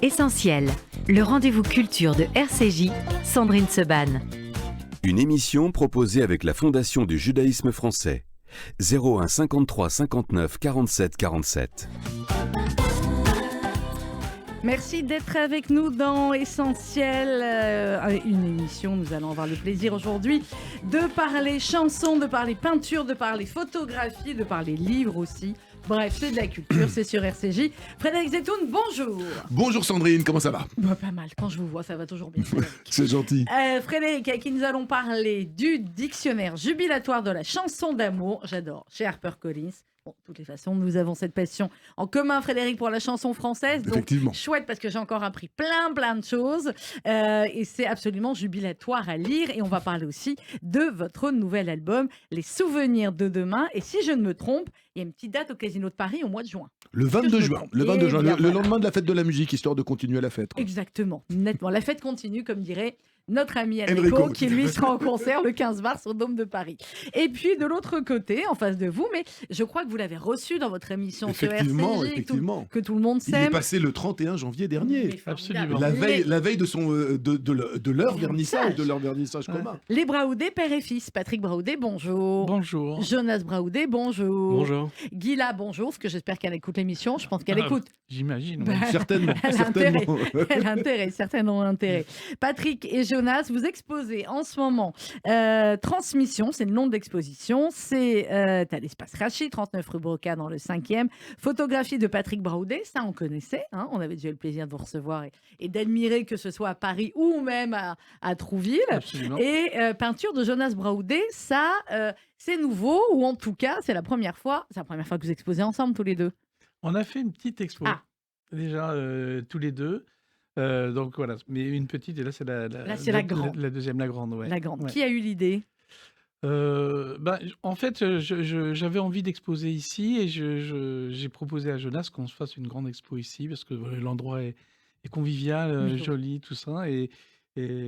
Essentiel, le rendez-vous culture de RCJ, Sandrine Seban. Une émission proposée avec la Fondation du judaïsme français. 01 53 59 47 47. Merci d'être avec nous dans Essentiel, une émission. Nous allons avoir le plaisir aujourd'hui de parler chansons, de parler peinture, de parler photographie, de parler livres aussi. Bref, c'est de la culture, c'est sur RCJ. Frédéric Zetoun, bonjour. Bonjour Sandrine, comment ça va? Pas mal, quand je vous vois, ça va toujours bien. C'est gentil. Frédéric, avec qui nous allons parler du dictionnaire jubilatoire de la chanson d'amour. J'adore, chez HarperCollins. Bon, de toutes les façons, nous avons cette passion en commun, Frédéric, pour la chanson française. Donc, effectivement. Chouette, parce que j'ai encore appris plein de choses. Et c'est absolument jubilatoire à lire. Et on va parler aussi de votre nouvel album, Les Souvenirs de demain. Et si je ne me trompe, il y a une petite date au Casino de Paris au mois de juin. Le 22 juin, le voilà. lendemain de la fête de la musique, histoire de continuer la fête, quoi. Exactement, nettement. La fête continue, comme dirait notre ami Enrico, Enrico, qui lui sera en concert le 15 mars au Dôme de Paris. Et puis de l'autre côté, en face de vous, mais je crois que vous l'avez reçu dans votre émission sur Effectivement, RCJ, effectivement. que tout le monde Il est sait. passé le 31 janvier dernier. Mais formidable. La veille de son de leur vernissage, commun. Les Braoudé, père et fils. Patrick Braoudé, bonjour. Bonjour. Jonas Braoudé, bonjour. Bonjour. Guilla, bonjour, parce que j'espère qu'elle écoute l'émission. Je pense qu'elle écoute. J'imagine. Bah, Ouais. Certainement. Elle a certainement. Elle a intérêt, certainement intérêt. Patrick et Jonas, vous exposez en ce moment Transmission, c'est le nom de l'exposition. C'est à l'espace Rachid, 39 rue Broca dans le 5e. Photographie de Patrick Braoudé, ça on connaissait. Hein, on avait déjà eu le plaisir de vous recevoir et d'admirer, que ce soit à Paris ou même à Trouville. Absolument. Et peinture de Jonas Braoudé, ça c'est nouveau, ou en tout cas c'est la première fois que vous exposez ensemble tous les deux. On a fait une petite expo. Ah. Déjà, tous les deux. Donc voilà, mais une petite, et là c'est Là, c'est la grande. La deuxième, la grande, ouais. La grande. Ouais. Qui a eu l'idée? En fait, j'avais envie d'exposer ici et j'ai proposé à Jonas qu'on se fasse une grande expo ici parce que l'endroit est convivial, Oui. joli, tout ça. Et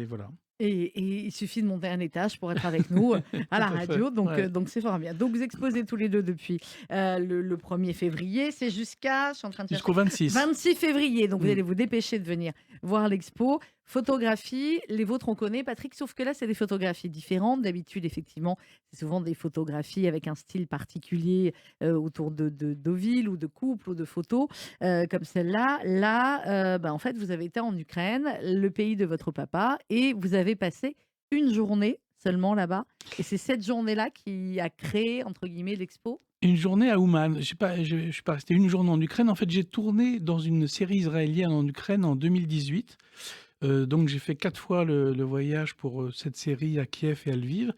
voilà. Et il suffit de monter un étage pour être avec nous à la Tout à fait. radio, donc Ouais. c'est fort bien. Donc vous exposez tous les deux depuis le 1er février, c'est jusqu'à, je suis en train de chercher, Jusqu'au 26. 26 février, donc vous Mm. allez vous dépêcher de venir voir l'expo. Photographie, les vôtres on connaît, Patrick, sauf que là c'est des photographies différentes. D'habitude, effectivement, c'est souvent des photographies avec un style particulier autour de villes ou de couples ou de photos comme celle-là. Là, en fait, vous avez été en Ukraine, le pays de votre papa, et vous avez passé une journée seulement là-bas. Et c'est cette journée-là qui a créé, entre guillemets, l'expo. Une journée à Ouman. Je suis pas resté une journée en Ukraine. En fait, j'ai tourné dans une série israélienne en Ukraine en 2018. Donc, j'ai fait 4 fois le voyage pour cette série à Kiev et à Lviv.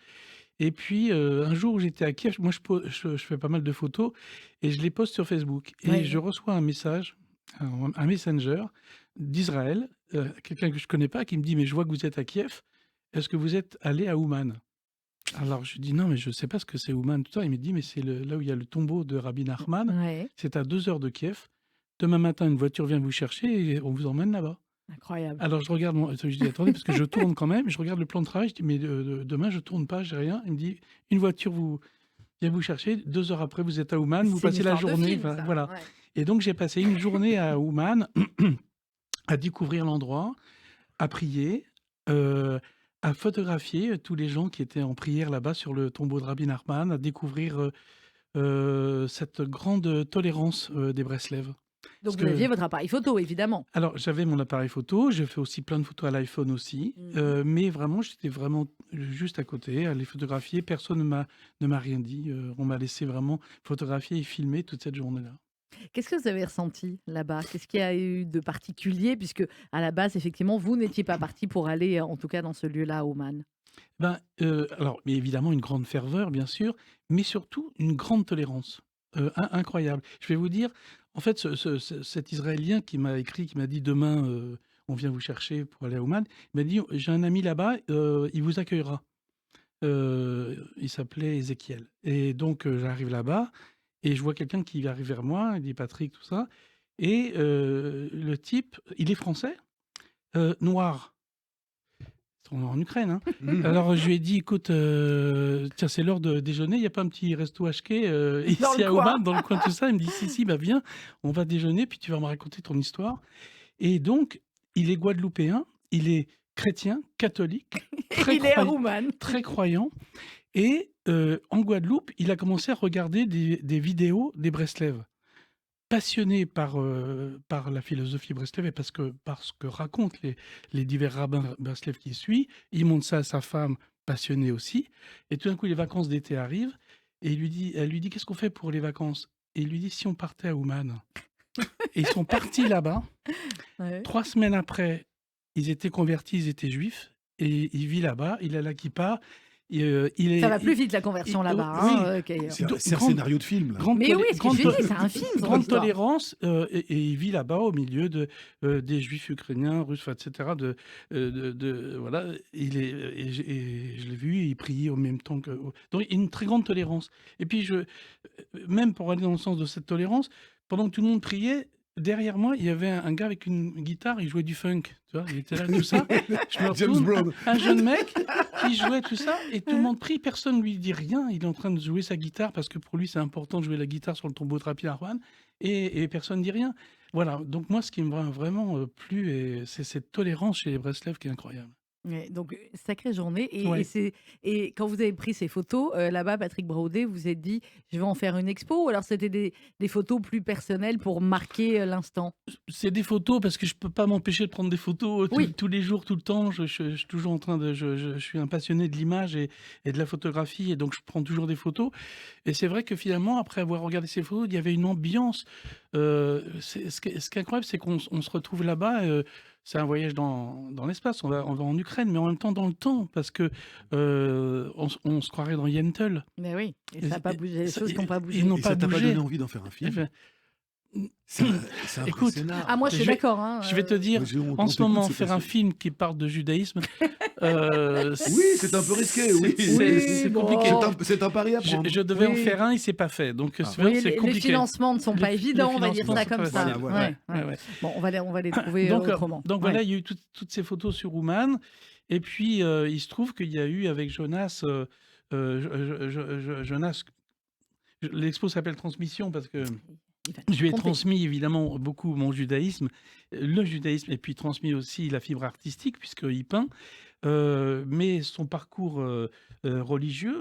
Et puis, un jour, j'étais à Kiev. Moi, je fais pas mal de photos et je les poste sur Facebook. Et Ouais. je reçois un message, un messenger d'Israël, quelqu'un que je connais pas, qui me dit « Mais je vois que vous êtes à Kiev. Est-ce que vous êtes allé à Ouman ?» Alors, je dis « Non, mais je sais pas ce que c'est Ouman. » Tout ça. Il me dit « Mais c'est là où il y a le tombeau de Rabbi Nachman. Ouais, C'est à 2 heures de Kiev. Demain matin, une voiture vient vous chercher et on vous emmène là-bas. » incroyable. Alors, je regarde, je dis attendez, parce que je tourne quand même. Je regarde le plan de travail. Je dis mais demain, je tourne pas, j'ai rien. Il me dit une voiture vient vous chercher. 2 heures après, vous êtes à Ouman, vous C'est une passez la histoire de journée. film, Enfin, ça. voilà. Ouais. Et donc, j'ai passé une journée à Ouman à découvrir l'endroit, à prier, à photographier tous les gens qui étaient en prière là-bas sur le tombeau de Rabbi Nachman, à découvrir cette grande tolérance des Breslev. Donc Parce vous que- aviez votre appareil photo, évidemment. Alors, j'avais mon appareil photo, j'ai fait aussi plein de photos à l'iPhone aussi, mais vraiment, j'étais vraiment juste à côté, à les photographier. Personne ne m'a rien dit. On m'a laissé vraiment photographier et filmer toute cette journée-là. Qu'est-ce que vous avez ressenti là-bas? Qu'est-ce qu'il y a eu de particulier? Puisque à la base, effectivement, vous n'étiez pas parti pour aller, en tout cas, dans ce lieu-là, à Oman. Alors, mais évidemment, une grande ferveur, bien sûr, mais surtout une grande tolérance. Incroyable. Je vais vous dire, en fait, cet Israélien qui m'a écrit, qui m'a dit demain, on vient vous chercher pour aller à Ouman, il m'a dit j'ai un ami là-bas, il vous accueillera. Il s'appelait Ézéchiel. Et donc, j'arrive là-bas et je vois quelqu'un qui arrive vers moi, il dit Patrick, tout ça. Et le type, il est français, noir. On est en Ukraine, hein. Alors je lui ai dit, écoute, tiens, c'est l'heure de déjeuner, il n'y a pas un petit resto HK Dans ici le à coin. Oman, dans le coin, tout ça. Il me dit, si, bah viens, on va déjeuner, puis tu vas me raconter ton histoire. Et donc, il est guadeloupéen, il est chrétien, catholique, très, Il est croyant, Rouman. très croyant. Et en Guadeloupe, il a commencé à regarder des vidéos des Breslev. Passionné par la philosophie Breslev et parce que racontent les divers rabbins Breslev qui suit, il montre ça à sa femme, passionnée aussi. Et tout d'un coup, les vacances d'été arrivent et elle lui dit qu'est-ce qu'on fait pour les vacances? Et il lui dit si on partait à Ouman. Et ils sont partis là-bas. Ouais. 3 semaines après, ils étaient convertis, ils étaient juifs et il vit là-bas. Il a la kippa. Ça va plus vite la conversion là-bas. oui. Hein, qu'ailleurs. C'est un Grande- scénario de film, là. Mais oui, ce que je dis, c'est un film. son grande histoire. tolérance et il vit là-bas au milieu des juifs ukrainiens, russes, enfin, etc. Voilà, et je l'ai vu, il priait en même temps que. Donc, il y a une très grande tolérance. Et puis, même pour aller dans le sens de cette tolérance, pendant que tout le monde priait, derrière moi, il y avait un gars avec une guitare, il jouait du funk. Tu vois, il était là, tout ça. Je me James retourne, Brown. un jeune mec qui jouait tout ça, et tout le monde prie, personne ne lui dit rien. Il est en train de jouer sa guitare parce que pour lui, c'est important de jouer la guitare sur le tombeau de Rabbi Nachman, et personne ne dit rien. Voilà, donc moi, ce qui me vraiment plu, c'est cette tolérance chez les Breslev qui est incroyable. Ouais, donc, sacrée journée. Ouais. Et quand vous avez pris ces photos, là-bas, Patrick Braudet, vous vous êtes dit, je vais en faire une expo, ou alors c'était des photos plus personnelles pour marquer l'instant? C'est des photos parce que je peux pas m'empêcher de prendre des photos Oui. tous les jours, tout le temps. Je suis toujours en train de. Je suis un passionné de l'image et de la photographie, et donc je prends toujours des photos. Et c'est vrai que finalement, après avoir regardé ces photos, il y avait une ambiance. Ce qui est incroyable, c'est qu'on se retrouve là-bas. C'est un voyage dans l'espace. On va en Ukraine, mais en même temps dans le temps, parce que on se croirait dans Yentl. Mais oui, et ça n'a pas bougé, les Ça- choses qui n'ont pas bougé. ils n'ont Et pas ça t'a pas bougé. donné envie d'en faire un film? Enfin, C'est un vrai Écoute, scénar. Ah, moi, je suis je vais- d'accord. Hein, Je vais te dire, On en ce t'écoute, moment, c'est faire un facile. film qui parle de judaïsme, Oui, c'est un peu risqué, oui. c'est bon. compliqué. C'est un pari à prendre. Je devais en Oui. faire un, il s'est pas fait. Donc Ah. c'est vrai Oui, que c'est les compliqué. financements ne sont pas Les évidents, on va dire financements ça sont comme pas ça. faciles. Voilà. Ouais. Ouais. Bon, on va les trouver Donc autrement. voilà, Ouais. il y a eu toutes ces photos sur Ouman. Et puis, il se trouve qu'il y a eu avec Jonas, Jonas, l'expo s'appelle Transmission parce que Il va tout je lui ai raconter. transmis évidemment beaucoup mon judaïsme, le judaïsme, et puis transmis aussi la fibre artistique puisqu'il peint. Mais son parcours religieux,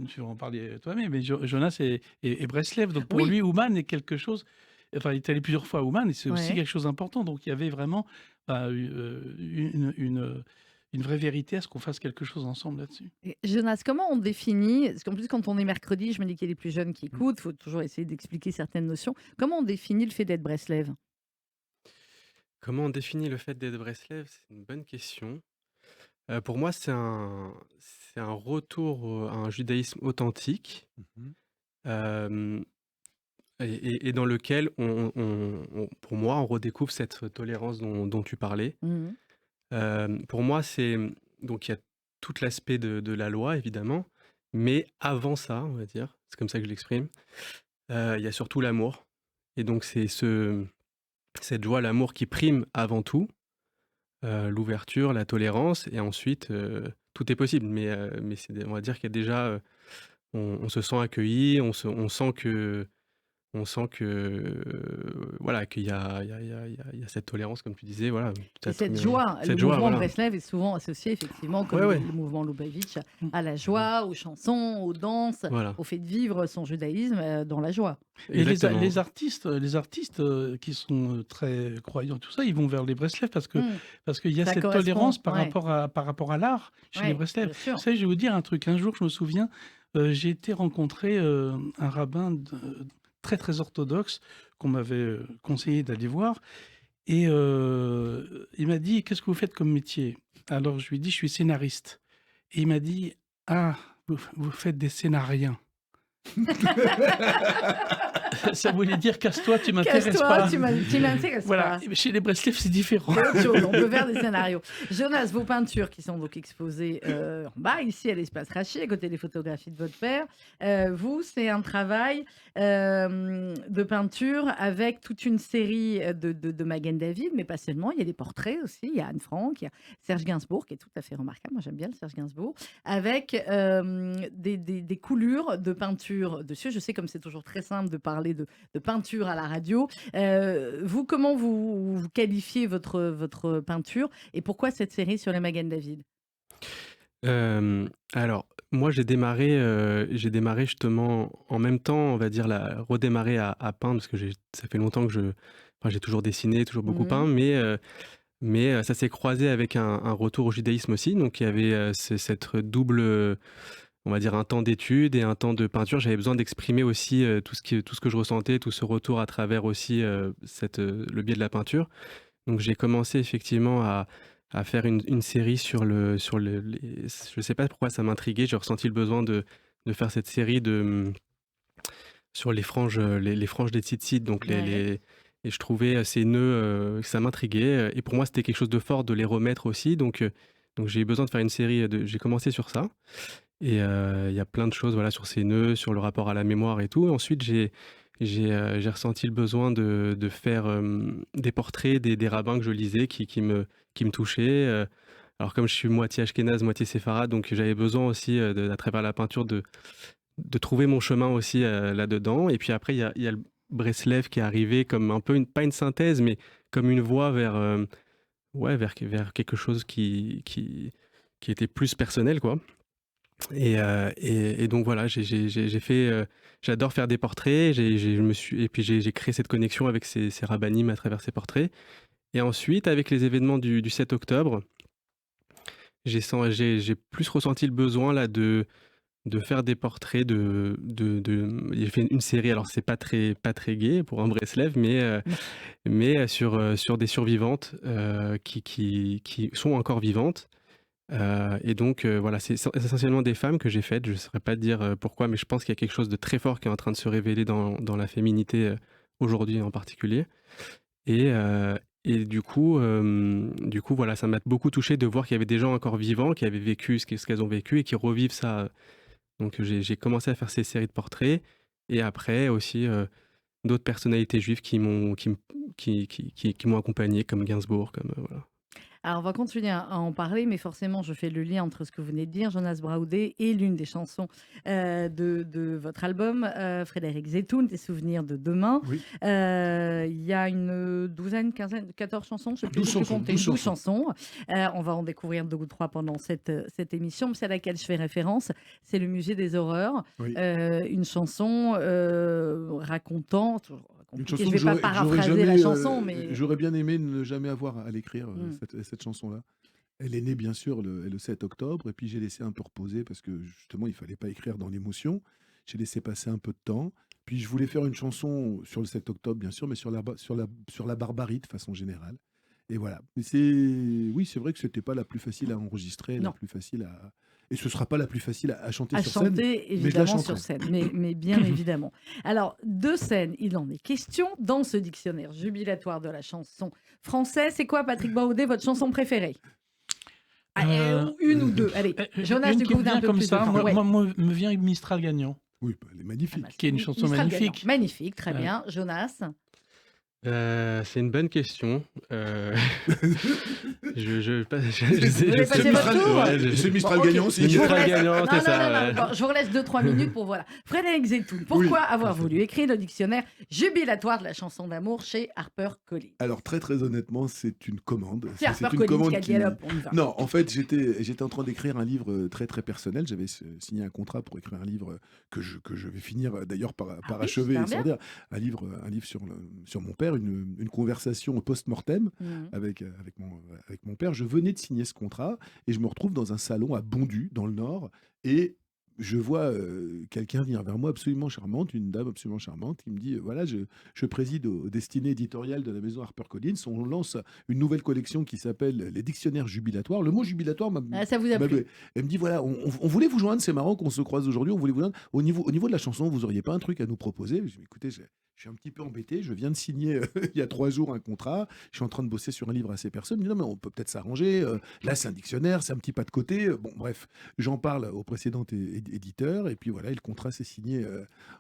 tu vas en parler toi-même, mais Jonas est Breslev, donc pour Oui. lui, Ouman est quelque chose. Enfin, il est allé plusieurs fois à Ouman et c'est aussi Ouais. quelque chose d'important. Donc il y avait vraiment une vraie vérité à ce qu'on fasse quelque chose ensemble là-dessus. Et Jonas, comment on définit, parce qu'en plus quand on est mercredi, je me dis qu'il y a des plus jeunes qui écoutent, il faut toujours essayer d'expliquer certaines notions. Comment on définit le fait d'être Breslev? Comment on définit le fait d'être Breslev? C'est une bonne question. Pour moi, c'est un retour à un judaïsme authentique, Mhm. euh, et dans lequel, pour moi, on redécouvre cette tolérance dont tu parlais. Mhm. Pour moi, donc il y a tout l'aspect de la loi, évidemment, mais avant ça, on va dire, c'est comme ça que je l'exprime, il y a surtout l'amour. Et donc, c'est cette joie, l'amour qui prime avant tout, l'ouverture, la tolérance, et ensuite, tout est possible. Mais on va dire qu'il y a déjà, on se sent accueilli, on sent que, voilà, qu'il y a cette tolérance, comme tu disais, voilà. Et peut-être, cette joie, le joie, mouvement voilà. Breslev est souvent associé effectivement, comme Ouais, ouais. le mouvement Lubavitch, à la joie, aux chansons, aux danses, Voilà. au fait de vivre son judaïsme dans la joie. Et Exactement. les artistes qui sont très croyants, tout ça, ils vont vers les Breslev parce qu'il y a Ça cette correspond, tolérance par ouais. rapport à l'art chez Ouais, les Breslev. bien sûr. Vous savez, je vais vous dire un truc. Un jour, je me souviens, j'ai été rencontrer un rabbin très très orthodoxe qu'on m'avait conseillé d'aller voir. Et il m'a dit, qu'est-ce que vous faites comme métier? Alors je lui ai dit, je suis scénariste. Et il m'a dit, ah, vous faites des scénariens. Ça voulait dire, casse-toi, tu m'intéresses Casse-toi, pas. tu m'intéresses Voilà, pas. chez les Breslev, c'est différent. C'est autre chose, on peut faire des scénarios. Jonas, vos peintures qui sont donc exposées en bas, ici à l'espace Rachi, à côté des photographies de votre père, vous, c'est un travail de peinture avec toute une série de Magen David, mais pas seulement, il y a des portraits aussi, il y a Anne Frank, il y a Serge Gainsbourg qui est tout à fait remarquable, moi j'aime bien le Serge Gainsbourg, avec des coulures de peinture dessus. Je sais comme c'est toujours très simple de parler de peinture à la radio. Vous, comment vous qualifiez votre peinture et pourquoi cette série sur les Magen David? Alors, moi, j'ai démarré justement en même temps, on va dire, redémarrer à peindre, parce que ça fait longtemps que j'ai toujours dessiné, toujours beaucoup peint, mais ça s'est croisé avec un retour au judaïsme aussi. Donc, il y avait cette double, on va dire, un temps d'études et un temps de peinture. J'avais besoin d'exprimer aussi tout ce que je ressentais, tout ce retour à travers aussi le biais de la peinture. Donc, j'ai commencé effectivement à faire une série sur je sais pas pourquoi ça m'intriguait, j'ai ressenti le besoin de faire cette série sur les franges, les franges des tzitzit, donc Ouais. et je trouvais ces nœuds, que ça m'intriguait, et pour moi c'était quelque chose de fort de les remettre aussi, donc j'ai eu besoin de faire une série, j'ai commencé sur ça, et il y a plein de choses, voilà, sur ces nœuds, sur le rapport à la mémoire et tout. Et ensuite j'ai ressenti le besoin de faire des portraits des rabbins que je lisais qui me touchaient. Alors comme je suis moitié ashkénaze, moitié séfarade, donc j'avais besoin aussi, à travers la peinture, de trouver mon chemin aussi là-dedans. Et puis après, il y a le Breslev qui est arrivé comme un peu, pas une synthèse, mais comme une voie vers quelque chose qui était plus personnel, quoi. Et donc voilà, j'ai fait, j'adore faire des portraits, et puis j'ai créé cette connexion avec ces rabbinim à travers ces portraits. Et ensuite, avec les événements du 7 octobre, j'ai plus ressenti le besoin là de faire des portraits j'ai fait une série, alors c'est pas très gai pour un Breslev, mais sur des survivantes qui sont encore vivantes. Et donc voilà, c'est essentiellement des femmes que j'ai faites. Je ne saurais pas dire pourquoi, mais je pense qu'il y a quelque chose de très fort qui est en train de se révéler dans la féminité aujourd'hui en particulier. Et, et du coup, voilà, ça m'a beaucoup touché de voir qu'il y avait des gens encore vivants qui avaient vécu ce qu'elles ont vécu et qui revivent ça. Donc j'ai commencé à faire ces séries de portraits, et après aussi d'autres personnalités juives qui m'ont accompagné, comme Gainsbourg, comme voilà. Alors, on va continuer à en parler, mais forcément, je fais le lien entre ce que vous venez de dire, Jonas Braudé, et l'une des chansons de votre album, Frédéric Zetoun, Des souvenirs de demain. Oui. Il y a une douzaine, 14 chansons, je ne sais plus, 12 chansons, compter, 12 12 chansons. On va en découvrir 2 ou 3 pendant cette émission, mais celle à laquelle je fais référence, c'est le Musée des Horreurs. Oui. Une chanson racontant... Une Je chanson ne que vais pas paraphraser la chanson, mais... j'aurais bien aimé ne jamais avoir à l'écrire, Mm. cette chanson-là. Elle est née bien sûr le 7 octobre, et puis j'ai laissé un peu reposer parce que justement il fallait pas écrire dans l'émotion. J'ai laissé passer un peu de temps. Puis je voulais faire une chanson sur le 7 octobre bien sûr, mais sur la barbarie de façon générale. Et voilà. Mais oui, c'est vrai que c'était pas la plus facile à enregistrer, la Non. plus facile et ce sera pas la plus facile à chanter À sur scène. chanter, mais je la évidemment, chanterai. sur scène, mais bien évidemment. Alors, de scène, il en est question dans ce dictionnaire jubilatoire de la chanson française. C'est quoi, Patrick Baudet, votre chanson préférée? Une ou deux. Allez, Jonas, une du qui coup, me vous avez un vient peu comme plus de ça, temps. moi, Ouais. moi me vient Mistral gagnant. Oui, elle est magnifique. Qui est une chanson Mistral magnifique. gagnant. Magnifique, très Ouais. bien. Jonas? C'est une bonne question. Je voulez passer votre tour? C'est Mistral Bon, ok. gagnant aussi. Je vous Mistral laisse- gagnant, non, c'est non, ça, non, non, ouais. bon, je vous laisse 2-3 minutes pour voilà. Frédéric Zetoun, pourquoi avoir voulu écrire le dictionnaire jubilatoire de la chanson d'amour chez HarperCollins? Alors très très honnêtement, c'est une commande. C'est HarperCollins qui a dit alors, on y va. Non, en fait, j'étais en train d'écrire un livre très très personnel. J'avais signé un contrat pour écrire un livre que je vais finir d'ailleurs par oui, achever super et sortir. Un livre sur mon père, une conversation post-mortem Mhm. avec mon père. Je venais de signer ce contrat et je me retrouve dans un salon à Bondy, dans le Nord, et je vois quelqu'un venir vers moi absolument charmante, une dame absolument charmante, qui me dit voilà, je préside aux destinées éditoriales de la maison HarperCollins. On lance une nouvelle collection qui s'appelle les dictionnaires jubilatoires. Le mot jubilatoire Ah, ça vous a plu? elle me dit voilà, on voulait vous joindre, c'est marrant qu'on se croise aujourd'hui, on voulait vous joindre. Au niveau de la chanson, vous auriez pas un truc à nous proposer? Je dis écoutez, je suis un petit peu embêté, je viens de signer il y a 3 jours un contrat, je suis en train de bosser sur un livre assez personnel. Il me dit non mais on peut peut-être s'arranger, là c'est un dictionnaire, c'est un petit pas de côté. Bon bref, j'en parle au précédent éditeur, et puis voilà, et le contrat s'est signé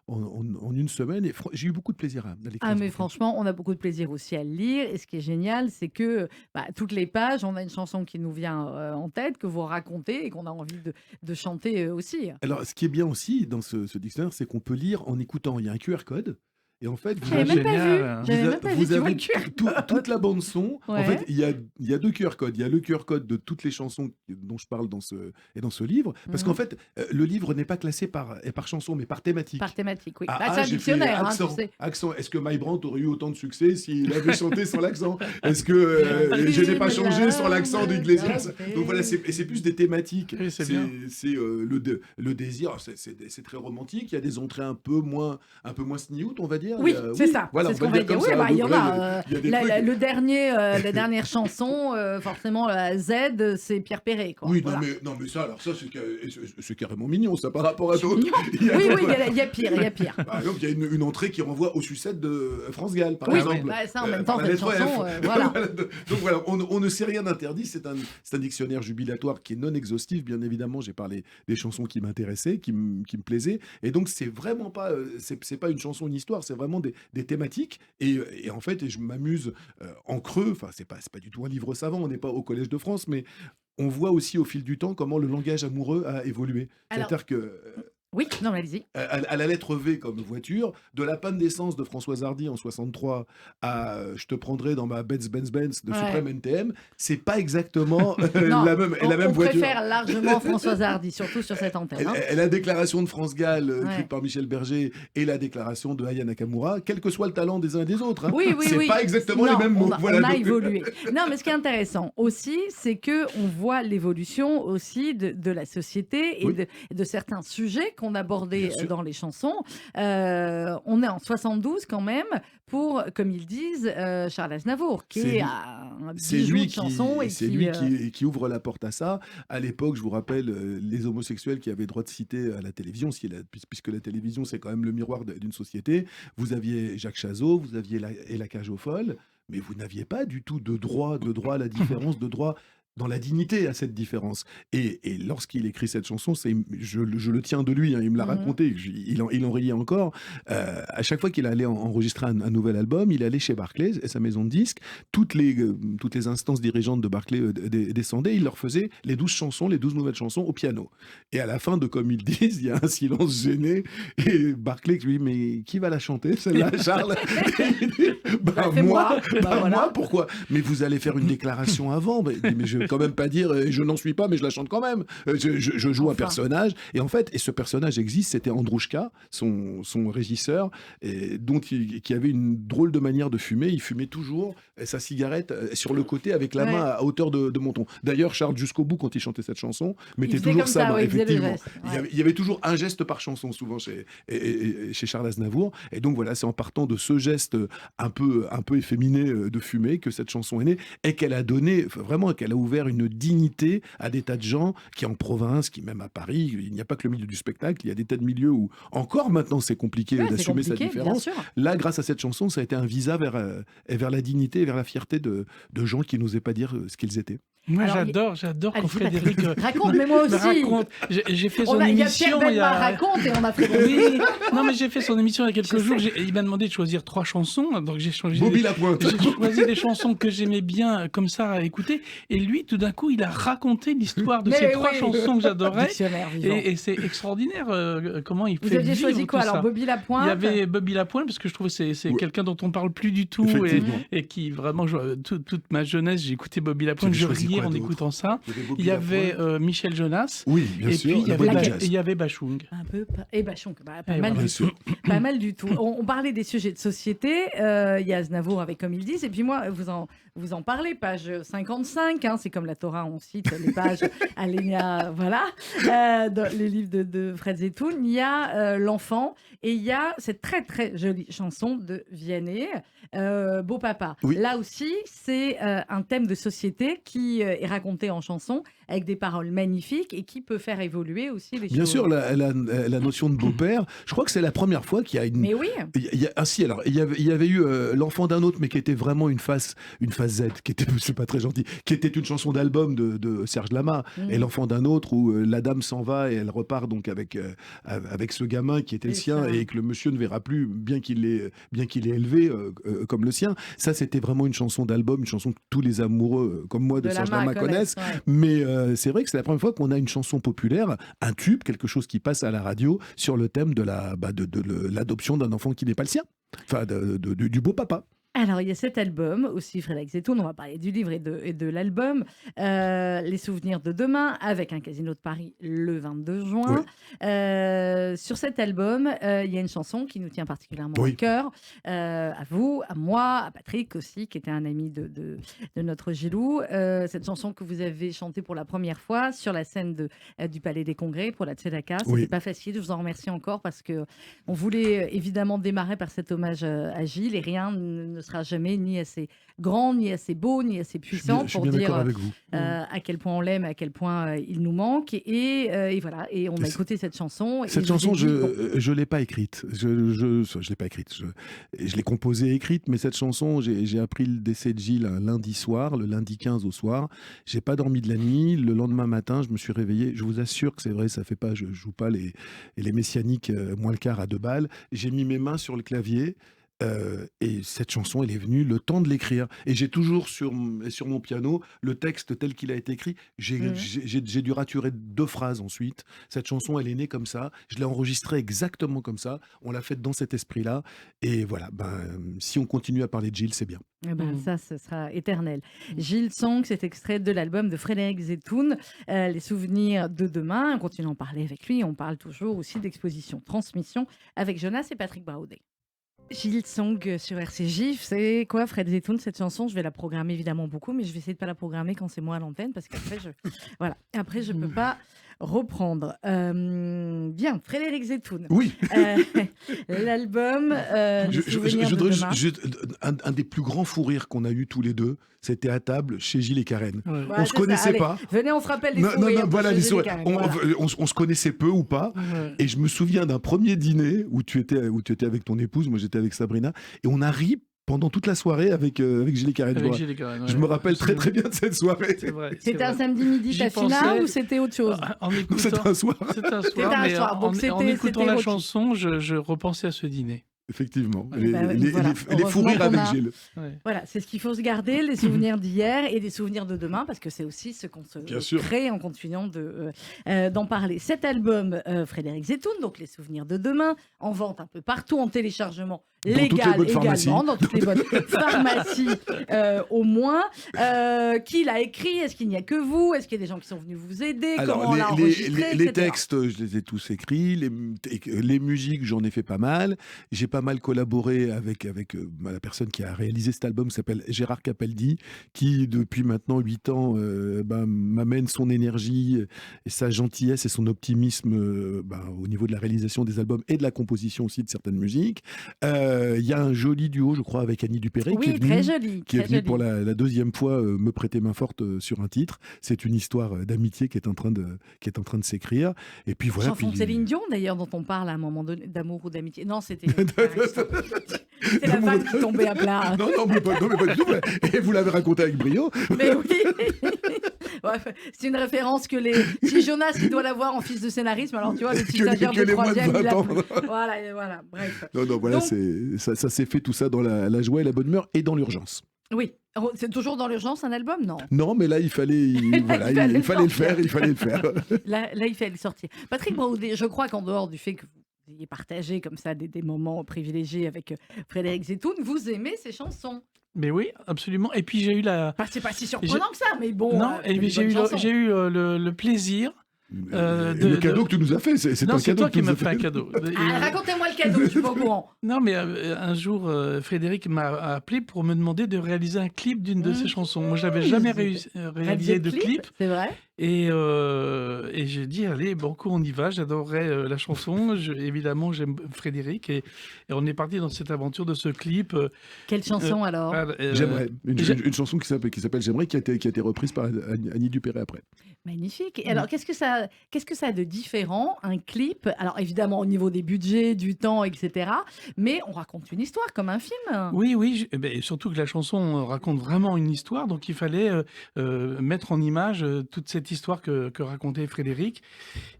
en une semaine, et j'ai eu beaucoup de plaisir à l'écrire. Ah, mais franchement, on a beaucoup de plaisir aussi à le lire. Et ce qui est génial, c'est que toutes les pages, on a une chanson qui nous vient en tête, que vous racontez et qu'on a envie de chanter aussi. Alors, ce qui est bien aussi dans ce dictionnaire, c'est qu'on peut lire en écoutant. Il y a un QR code. Et en fait, vous J'avais avez, même pas vu. Génial. J'avais même pas vu. vous Tu vois avez le QR toute la bande son. En Ouais. fait, il y a 2 QR codes. Il y a le QR code de toutes les chansons dont je parle dans ce livre. Parce qu'en Mhm. fait, le livre n'est pas classé par chanson, mais par thématique. Par thématique, oui. Ah, Bah, c'est un j'ai fait dictionnaire, hein, tu accent. sais. Accent. Est-ce que My Brandt aurait eu autant de succès s'il avait chanté sans l'accent? Est-ce que Je n'ai pas changé sans l'accent d'Iglesias? Donc voilà, c'est plus des thématiques. Oui, c'est bien. C'est le désir, c'est très romantique. Il y a des entrées un peu moins sniout, on va dire. Oui, Il y a- c'est ça. Voilà, c'est on ce qu'on va va dire dire. comme Oui, ça. bah, il y Donc en voilà, a. il y a des trucs. La dernière chanson, forcément, la Z, c'est Pierre Perret. Quoi. Oui, Voilà. non, mais ça, alors ça, c'est carrément mignon, ça, par rapport à C'est d'autres. mignon. Il y a- Oui, il y a pire, il y a pire. Par exemple, il y a une entrée qui renvoie au sucette de France Gall, par Oui, exemple. bah, ça en même Par temps, la cette lettre chanson, F. voilà. Donc voilà, on ne sait rien d'interdit. C'est un dictionnaire jubilatoire qui est non exhaustif, bien évidemment. J'ai parlé des chansons qui m'intéressaient, qui me plaisaient. Et donc, c'est vraiment pas, c'est pas une chanson, une histoire, c'est vraiment des thématiques. Et en fait, je m'amuse en creux. Enfin, c'est pas du tout un livre savant, on n'est pas au Collège de France, mais on voit aussi au fil du temps comment le langage amoureux a évolué. Alors- C'est-à-dire que Oui, non, mais allez-y. à la lettre V comme voiture, de la panne d'essence de Françoise Hardy en 63 à je te prendrai dans ma Benz de Ouais. Suprême NTM, c'est pas exactement Non, la même on voiture. préfère largement Françoise Hardy, surtout sur cette antenne. Hein. La déclaration de France Gall, Ouais. écrite par Michel Berger, et la déclaration de Aya Nakamura, quel que soit le talent des uns et des autres. Hein, Oui, c'est oui. pas exactement Non, les mêmes mots. On a, Voilà, on a donc- évolué. Non, mais ce qui est intéressant aussi, c'est que on voit l'évolution aussi de la société et Oui. de certains sujets qu'on abordait Bien sûr. dans les chansons. On est en 72 quand même pour, comme ils disent, Charles Aznavour, qui C'est est lui- un C'est bijou lui, de chansons et c'est qui, lui qui ouvre la porte à ça. À l'époque, je vous rappelle, les homosexuels qui avaient droit de citer à la télévision, puisque la télévision, c'est quand même le miroir d'une société. Vous aviez Jacques Chazot, vous aviez la Cage aux Folles, mais vous n'aviez pas du tout de droit à la différence, de droit dans la dignité à cette différence. Et lorsqu'il écrit cette chanson, je le tiens de lui, hein, il me l'a raconté, il en riait encore. À chaque fois qu'il allait enregistrer un nouvel album, il allait chez Barclay, sa maison de disques, toutes les instances dirigeantes de Barclay descendaient, il leur faisait les 12 chansons, les 12 nouvelles chansons au piano. Et à la fin de Comme ils disent, il y a un silence gêné, et Barclay lui dit, mais qui va la chanter, celle-là, Charles? Et il dit, Bah, fais-moi. Bah, voilà. moi, pourquoi? Mais vous allez faire une déclaration avant. Mais je vais quand même pas dire je n'en suis pas, mais je la chante quand même. Je joue un Enfin. personnage. Et en fait, ce personnage existe, c'était Androuchka, son régisseur, qui avait une drôle de manière de fumer. Il fumait toujours sa cigarette sur le côté avec la Ouais. main à hauteur de menton. D'ailleurs, Charles, jusqu'au bout, quand il chantait cette chanson, mettait faisait toujours comme ça, ça, ouais, il faisait le effectivement. geste, ouais. Il y avait toujours un geste par chanson, souvent chez Charles Aznavour. Et donc voilà, c'est en partant de ce geste un peu efféminé de fumer que cette chanson est née et qu'elle a donné, vraiment, qu'elle a ouvert une dignité à des tas de gens qui en province, qui même à Paris, il n'y a pas que le milieu du spectacle, il y a des tas de milieux où encore maintenant c'est compliqué Ouais, c'est d'assumer sa compliqué, bien différence. sûr. Là, grâce à cette chanson, ça a été un visa vers la dignité et vers la fierté de gens qui n'osaient pas dire ce qu'ils étaient. Moi, Alors, j'adore quand Allez-y, Frédéric Patrick. Raconte, mais moi me aussi. raconte. J'ai fait son Il y a émission Pierre il y Bellemare a... raconte et on a fait Oui, non mais j'ai fait son émission il y a quelques Je jours. Il m'a demandé de choisir 3 chansons, donc j'ai choisi. Bobby Lapointe. J'ai choisi des chansons que j'aimais bien comme ça à écouter. Et lui, tout d'un coup, il a raconté l'histoire de Mais ces oui. 3 chansons que j'adorais. Dictionnaire vivant. Et c'est extraordinaire comment il Vous fait aviez vivre choisi quoi tout alors ça. Bobby Lapointe. Il y avait Bobby Lapointe parce que je trouve que c'est Ouais. quelqu'un dont on parle plus du tout Effectivement. et qui vraiment toute ma jeunesse j'ai écouté Bobby Lapointe, J'avais je choisi riais quoi en d'autre écoutant ça. Bobby Il y avait Lapointe. Michel Jonas Oui, bien et sûr. puis il y la avait, bonne Laquelle jazz. il y avait Bachung. Un peu. Et Bachung, pas Et mal voilà. du Bien tout. sûr. Pas mal du tout. On parlait des sujets de société. Il y a Aznavour avec Comme ils disent. Et puis moi, vous en parlez, page 55. Hein, c'est comme la Torah, on cite les pages Alénia, voilà. Dans les livres de Fred Zetoun, il y a l'enfant et il y a cette très très jolie chanson de Vianney, Beau Papa. Oui. Là aussi, c'est un thème de société qui est raconté en chanson avec des paroles magnifiques et qui peut faire évoluer aussi les Bien choses. sûr, la notion de beau-père, je crois que c'est la première fois qu'il y a une. Mais oui. Si, alors, il y avait eu L'enfant d'un autre, mais qui était vraiment une phase Z, qui était, c'est pas très gentil, qui était une chanson chanson d'album de Serge Lama, et l'enfant d'un autre, où la dame s'en va et elle repart donc avec ce gamin qui était le C'est sien ça. et que le monsieur ne verra plus, bien qu'il l'ait élevé comme le sien. Ça, c'était vraiment une chanson d'album, une chanson que tous les amoureux comme moi de Serge Lama connaissent. Ouais. Mais c'est vrai que c'est la première fois qu'on a une chanson populaire, un tube, quelque chose qui passe à la radio sur le thème de l'adoption d'un enfant qui n'est pas le sien. Enfin, du beau papa. Alors, il y a cet album aussi, Frédéric Zetoun, on va parler du livre et de l'album, Les souvenirs de demain, avec un Casino de Paris le 22 juin. Sur cet album, il y a une chanson qui nous tient particulièrement à cœur, à vous, à moi, à Patrick aussi, qui était un ami de notre Gilou. Cette chanson que vous avez chantée pour la première fois sur la scène du Palais des Congrès pour la Tzedaka. C'était pas facile, je vous en remercie encore, parce qu'on voulait évidemment démarrer par cet hommage à Gilles, et rien ne sera jamais ni assez grand, ni assez beau, ni assez puissant pour dire à quel point on l'aime, à quel point il nous manque. Et voilà, et on a écouté cette chanson. Cette chanson, je ne l'ai pas écrite. Je l'ai pas écrite. Je l'ai composée et écrite, mais cette chanson, j'ai appris le décès de Gilles un lundi soir, le lundi 15 au soir. J'ai pas dormi de la nuit. Le lendemain matin, je me suis réveillé. Je vous assure que c'est vrai, ça fait pas, je joue pas les messianiques moins le quart à 2 balles. J'ai mis mes mains sur le clavier. Et cette chanson, elle est venue le temps de l'écrire. Et j'ai toujours sur mon piano le texte tel qu'il a été écrit. J'ai dû raturer 2 phrases ensuite. Cette chanson, elle est née comme ça. Je l'ai enregistrée exactement comme ça. On l'a faite dans cet esprit-là. Et voilà, si on continue à parler de Gilles, c'est bien. Ça, ce sera éternel. Gilles Song, cet extrait de l'album de Frédéric Zetoun, Les souvenirs de demain. On continue à en parler avec lui. On parle toujours aussi d'exposition Transmission avec Jonas et Patrick Braoudet. Gilles Song sur RCJ, c'est quoi Fred Zetoun, cette chanson? Je vais la programmer évidemment beaucoup, mais je vais essayer de pas la programmer quand c'est moi à l'antenne, parce qu'après je peux pas reprendre. Bien, Frédéric Zetoun. Oui. L'album Les souvenirs de demain. Un des plus grands fous rires qu'on a eu tous les deux, c'était à table chez Gilles et Karen. Ouais, on se connaissait pas. Venez, on se rappelle les fous rires. Voilà, on se connaissait peu ou pas. Et je me souviens d'un premier dîner où tu étais avec ton épouse, moi j'étais avec Sabrina, et on a ri pendant toute la soirée avec Gilles et Karen. Je me rappelle très très bien de cette soirée. C'était un samedi midi Tafina ou c'était autre chose? C'était un soir. C'était un soir. Donc en écoutant la chanson, je repensais à ce dîner. Effectivement, les fous rires avec Gilles. Voilà, c'est ce qu'il faut se garder, les souvenirs d'hier et les souvenirs de demain, parce que c'est aussi ce qu'on se crée en continuant d'en parler. Cet album, Frédéric Zetoun, donc Les souvenirs de demain, en vente un peu partout, en téléchargement légal également, dans toutes les bonnes pharmacies au moins. Qui l'a écrit? Est-ce qu'il n'y a que vous? Est-ce qu'il y a des gens qui sont venus vous aider? Alors, comment on l'a enregistré, les textes, je les ai tous écrits. Les musiques, j'en ai fait pas mal. J'ai pas mal collaboré avec la personne qui a réalisé cet album, qui s'appelle Gérard Capaldi, qui depuis maintenant 8 ans m'amène son énergie et sa gentillesse et son optimisme au niveau de la réalisation des albums et de la composition aussi de certaines musiques. Il y a un joli duo, je crois, avec Annie Dupéré, qui est venu pour la 2e fois me prêter main forte sur un titre. C'est une histoire d'amitié qui est en train de s'écrire. Et puis voilà. Chanson de Céline Dion, d'ailleurs, dont on parle à un moment donné, d'amour ou d'amitié. Non, c'était la vague qui tombait à plat. Non, mais pas du tout. Et vous l'avez raconté avec brio. Mais oui. C'est une référence que si Jonas qui doit l'avoir en fils de scénarisme, alors tu vois, le petit stagiaire de 3e, il a voilà, bref. Non, voilà, ça s'est fait tout ça dans la joie et la bonne humeur et dans l'urgence. Oui. C'est toujours dans l'urgence un album, non? Non, mais là, il fallait le faire. Là, il fallait le sortir. Patrick Braoudet, je crois qu'en dehors du fait que vous ayez partagé comme ça des moments privilégiés avec Frédéric Zetoun, vous aimez ses chansons. Mais oui, absolument. Et puis j'ai eu c'est pas si surprenant que ça, mais bon. Non, j'ai eu le plaisir. Le cadeau que tu nous as fait, c'est un cadeau. C'est toi qui m'as fait un cadeau. Racontez-moi le cadeau, je suis pas au courant. Non, mais un jour, Frédéric m'a appelé pour me demander de réaliser un clip d'une de ses chansons. Moi, je n'avais jamais réalisé de clip. C'est vrai. Et j'ai dit: «Allez, banco, on y va». J'adorais, la chanson. Évidemment, j'aime Frédéric et on est parti dans cette aventure de ce clip, Quelle chanson alors? J'aimerais. j'ai Une chanson qui s'appelle J'aimerais, qui a été reprise par Annie Dupéré après. Magnifique. Et alors, qu'est-ce que ça a de différent, un clip? Alors, évidemment, au niveau des budgets, du temps, etc. Mais on raconte une histoire comme un film. Oui, oui, surtout que la chanson raconte vraiment une histoire, donc il fallait mettre en image toute cette histoire que racontait Frédéric.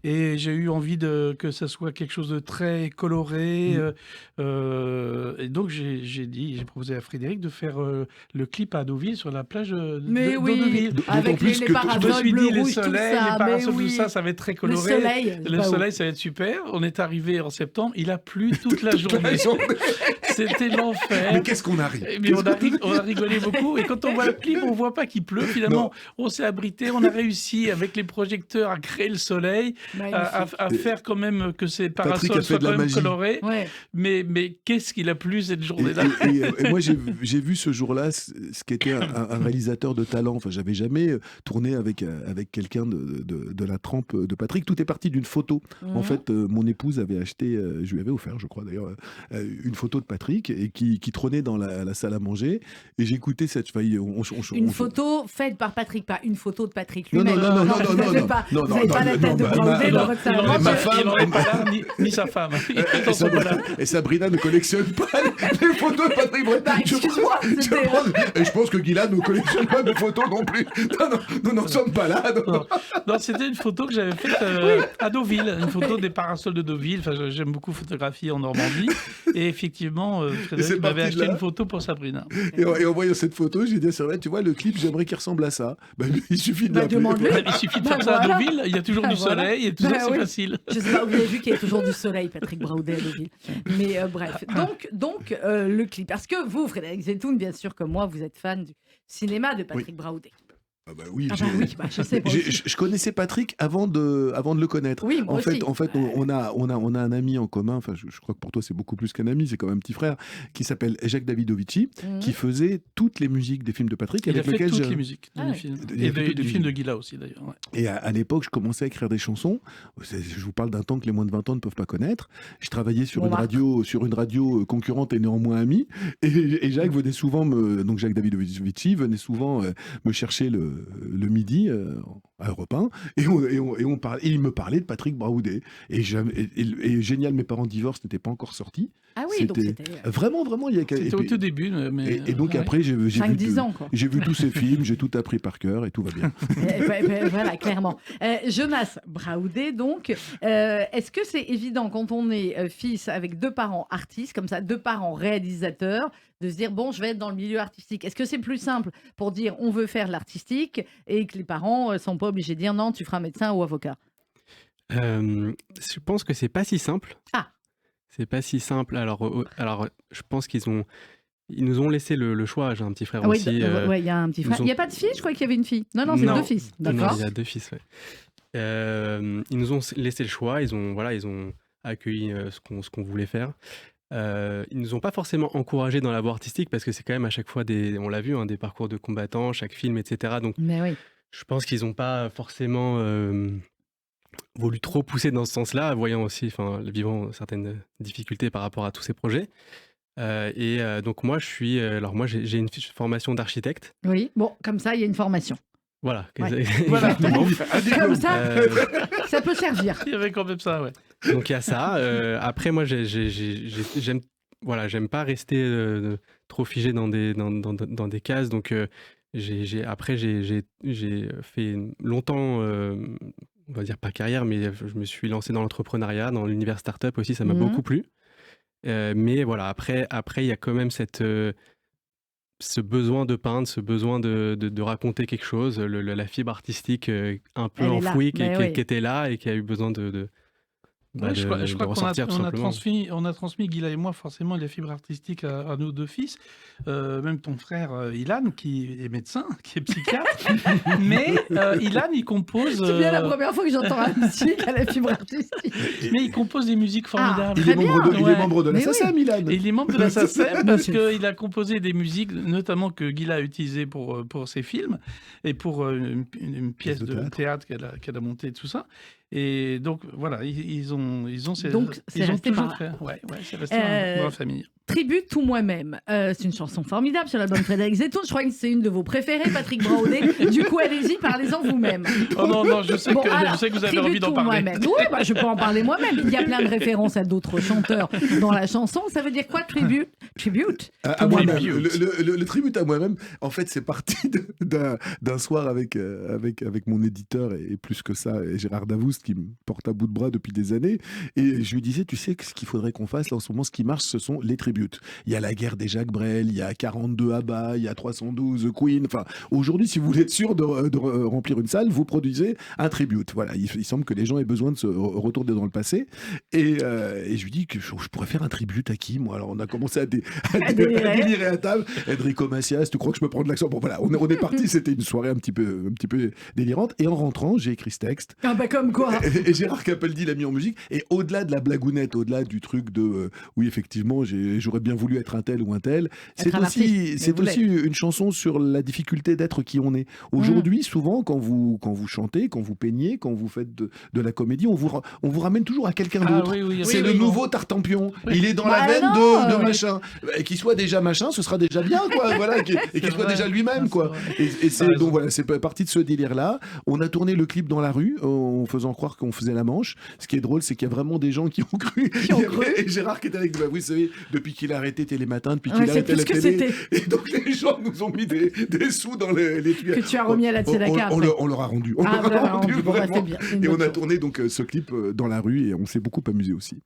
Et j'ai eu envie que ça soit quelque chose de très coloré. Et donc j'ai proposé à Frédéric de faire le clip à Deauville, sur la plage Mais oui, d'Eauville. avec plus les que- Je me parasols suis bleu, dit, les rouge, tout soleils, ça. les parasols, Mais oui. tout ça, ça va être très Le coloré. soleil. Le bah, soleil, ça va être super. On est arrivé en septembre, il a plu toute la journée. C'était l'enfer. Mais qu'est-ce qu'on a ri. Mais on a rigolé beaucoup. Et quand on voit le clip, on voit pas qu'il pleut. Finalement, on s'est abrité. On a réussi, avec les projecteurs, à créer le soleil, magnifique. à faire quand même que ces Patrick a parasols fait soient de la quand même magie. colorés. Ouais. Mais qu'est-ce qu'il a plu cette Et, journée-là. et moi, j'ai vu ce jour-là ce qu'était un réalisateur de talent. Enfin, j'avais jamais tourné avec quelqu'un de la trempe de Patrick. Tout est parti d'une photo. En Mhm. fait, mon épouse avait acheté, je lui avais offert, je crois d'ailleurs, une photo de Patrick et qui trônait dans la salle à manger. Et j'écoutais cette. Enfin, Une photo faite par Patrick, pas une photo de Patrick Non, lui-même. non, vous n'avez pas la tête de Braudé dans votre salle à aurait manger. ma pas- femme- il aurait pas là, ni sa femme. Dans son voilà. Et Sabrina ne collectionne pas les photos de Patrick Bruel. Bah, excuse-moi, c'était- Et je pense que Guylaine ne collectionne pas mes photos non plus. Non, nous n'en sommes pas là. non. Non, c'était une photo que j'avais faite à Deauville, une photo des parasols de Deauville. Enfin, j'aime beaucoup photographier en Normandie. Et effectivement, c'est Frédéric m'avait parti de acheté là. une photo pour Sabrina. Et en voyant cette photo, j'ai dit à Sabrina, tu vois, le clip, j'aimerais qu'il ressemble à ça. Ben, il suffit de Bah, l'appeler. demande-lui. Il suffit de Bah, faire ça voilà. à Deauville, il y a toujours Bah, du voilà. soleil et tout Bah, ça, c'est oui. facile. Je sais pas, vous avez vu qu'il y a toujours du soleil, Patrick Braudel, à Deauville. Mais bref, donc le clip. Parce que vous, Frédéric Zetoun, bien sûr, comme moi, vous êtes fan du cinéma de Patrick Braudel. Ah bah oui, Ah bah oui, bah, je sais pas. je connaissais Patrick avant de le connaître. Oui, moi aussi. En fait, on a un ami en commun. Enfin, je crois que pour toi c'est beaucoup plus qu'un ami, c'est comme un petit frère qui s'appelle Jacques Davidovici, Mhm. qui faisait toutes les musiques des films de Patrick, Il a avec fait lesquels toutes les musiques Ah du ouais. film. Il a Et fait toutes les du film de musiques. Guilla aussi, d'ailleurs. Ouais. Et à l'époque, je commençais à écrire des chansons. Je vous parle d'un temps que les moins de 20 ans ne peuvent pas connaître. Je travaillais sur Bon, une radio concurrente et néanmoins amie. Et Jacques venait souvent donc Jacques Davidovici venait souvent me chercher le midi à Europe 1. Et on parlait, et il me parlait de Patrick Braudel. Et génial, mes parents divorcent n'était pas encore sorti. Ah oui, donc c'était Vraiment, il y a C'était au tout début. Mais, et donc ouais. après, j'ai vu 5-10 ans, quoi. j'ai vu tous ces films, j'ai tout appris par cœur et tout va bien. Voilà, clairement. Jonas Braudel, donc, est-ce que c'est évident quand on est fils avec deux parents artistes, comme ça, deux parents réalisateurs, de se dire, bon, je vais être dans le milieu artistique? Est-ce que c'est plus simple pour dire, on veut faire de l'artistique, et que les parents sont pas obligés de dire, non, tu feras médecin ou avocat? Je pense que c'est pas si simple. Ah. C'est pas si simple. Alors, je pense ils nous ont laissé le choix. J'ai un petit frère Ah oui, aussi. ouais, il y a un petit frère. Il n'y a pas de fille? Je crois qu'il y avait une fille. Non, c'est Non. deux fils. Non, D'accord. il y a 2 fils, ouais. Ils nous ont laissé le choix. Ils ont accueilli ce qu'on voulait faire. Ils nous ont pas forcément encouragés dans la voie artistique parce que c'est quand même à chaque fois on l'a vu, hein, des parcours de combattants, chaque film, etc. Donc, Mais oui. je pense qu'ils n'ont pas forcément voulu trop pousser dans ce sens-là, voyant aussi, vivant certaines difficultés par rapport à tous ces projets. Donc moi, j'ai une formation d'architecte. Oui, bon, comme ça, il y a une formation. Voilà. Ouais. Voilà. Exactement. Comme ça, Euh, ça peut servir. Il y avait quand même ça, ouais. Donc il y a ça. Après, moi, j'aime pas rester trop figé dans des cases. Donc j'ai fait longtemps, on va dire pas carrière, mais je me suis lancé dans l'entrepreneuriat, dans l'univers startup aussi. Ça m'a Mhm. beaucoup plu. Mais voilà, après il y a quand même ce besoin de peindre, ce besoin de raconter quelque chose, la fibre artistique un peu Elle est là. enfouie Mais oui. qui était là et qui a eu besoin bah, Oui, je crois de qu'on ressortir tout simplement. on a transmis, Guilla et moi, forcément, les fibres artistiques à nos deux fils. Même ton frère Ilan, qui est médecin, qui est psychiatre. Mais Ilan, il compose. C'est bien la première fois que j'entends un musique à la fibre artistique. Mais il compose des musiques formidables. Très bien. Il est membre de la Mais oui. SACEM, Milan. Et il est membre de la SACEM parce C'est- qu'il a composé des musiques, notamment que Guilla a utilisées pour ses films et pour une pièce de de théâtre qu'elle a montée et tout ça. Et donc, voilà, ils ont Donc, c'est ils ont resté toujours par fait. Ouais, c'est resté dans la famille. Tribute tout moi-même. C'est une chanson formidable sur l'album Frédéric Zetoun. Je crois que c'est une de vos préférées, Patrick Braudé. Du coup, allez-y, parlez-en vous-même. Oh non, je sais Bon, que alors, vous avez Tribute envie d'en tout parler. moi-même. Oui, bah, je peux en parler moi-même. Il y a plein de références à d'autres chanteurs dans la chanson. Ça veut dire quoi, tribute? Tribute À tout moi-même. moi-même. Le tribute à moi-même, en fait, c'est parti d'un soir avec mon éditeur et plus que ça, et Gérard Davoust, qui me porte à bout de bras depuis des années. Et je lui disais, tu sais, ce qu'il faudrait qu'on fasse là, en ce moment, ce qui marche, ce sont les tributes. Il y a la guerre des Jacques Brel, il y a 42 ABBA, il y a 312 Queen. Enfin, aujourd'hui, si vous voulez être sûr de remplir une salle, vous produisez un tribute. Voilà, il semble que les gens aient besoin de se retourner dans le passé. Et je lui dis que je pourrais faire un tribute à qui, moi? Alors, on a commencé à délirer à table. Enrico Macias, tu crois que je peux prendre l'accent? Bon, voilà, on est parti. C'était une soirée un petit peu délirante. Et en rentrant, j'ai écrit ce texte. Ah bah comme quoi. Et Gérard Capaldi l'a mis en musique. Et au-delà de la blagounette, au-delà du truc de oui, effectivement, j'aurais bien voulu être un tel ou un tel, c'est un aussi artiste, une chanson sur la difficulté d'être qui on est. Aujourd'hui, souvent, quand vous chantez, quand vous peignez, quand vous faites de la comédie, on vous ramène toujours à quelqu'un d'autre. C'est le nouveau Tartampion. Il est dans la veine de machin. Et qu'il soit déjà machin, ce sera déjà bien, quoi. Voilà, et qu'il soit déjà lui-même, quoi. Et c'est donc voilà, c'est parti de ce délire-là. On a tourné le clip dans la rue, en faisant croire qu'on faisait la Manche. Ce qui est drôle, c'est qu'il y a vraiment des gens qui ont cru. Et Gérard qui était avec nous, bah, vous savez, depuis qu'il a arrêté Télématin, depuis qu'il a arrêté la télé. Et donc les gens nous ont mis des sous dans les tuyaux. Que tu as remis à la Tzedaka après. On leur a rendu. Vous l'avez rendu, bon, bah, vraiment. c'est bien, c'est une Et bonne on a chose. tourné donc ce clip dans la rue et on s'est beaucoup amusé aussi.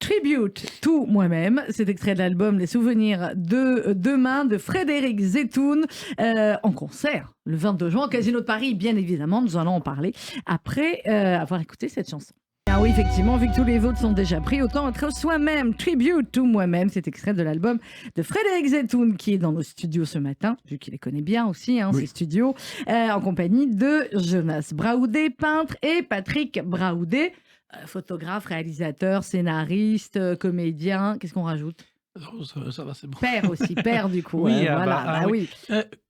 Tribute tout moi-même, c'est extrait de l'album Les souvenirs de demain de Frédéric Zetoun en concert le 22 juin au Casino de Paris. Bien évidemment, nous allons en parler après avoir écouté cette chanson. Ah oui, effectivement, vu que tous les votes sont déjà pris, autant être soi-même. Tribute tout moi-même, c'est extrait de l'album de Frédéric Zetoun qui est dans nos studios ce matin, vu qu'il les connaît bien aussi, Oui. ces studios, en compagnie de Jonas Braudé, peintre, et Patrick Braudé, photographe, réalisateur, scénariste, comédien. Qu'est-ce qu'on rajoute? Ça va, c'est bon. Père aussi, père du coup. Oui, voilà, oui.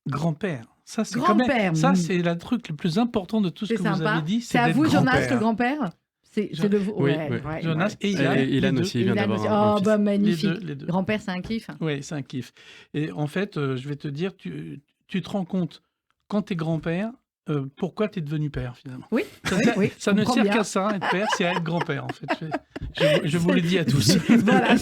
Grand-père. Ça, c'est Grand-père, quand même, ça, c'est le truc le plus important de tout ce C'est que vous sympa. avez dit. C'est à d'être vous, Jonas, grand-père. le grand-père? C'est de vous. Oui, Ouais, oui. ouais, Jonas ouais. et Ilan. Et Ilan les deux. aussi, il vient Ilan d'avoir aussi. un Oh, fils. bah magnifique. Les deux. Grand-père, c'est un kiff. Oui, c'est un kiff. Et en fait, je vais te dire, tu te rends compte, quand tu es grand-père, pourquoi tu es devenu père, finalement. Oui, oui. Ça je ne comprends sert bien. qu'à ça, être père, c'est à être grand-père, en fait. Je vous le dis à tous. Voilà,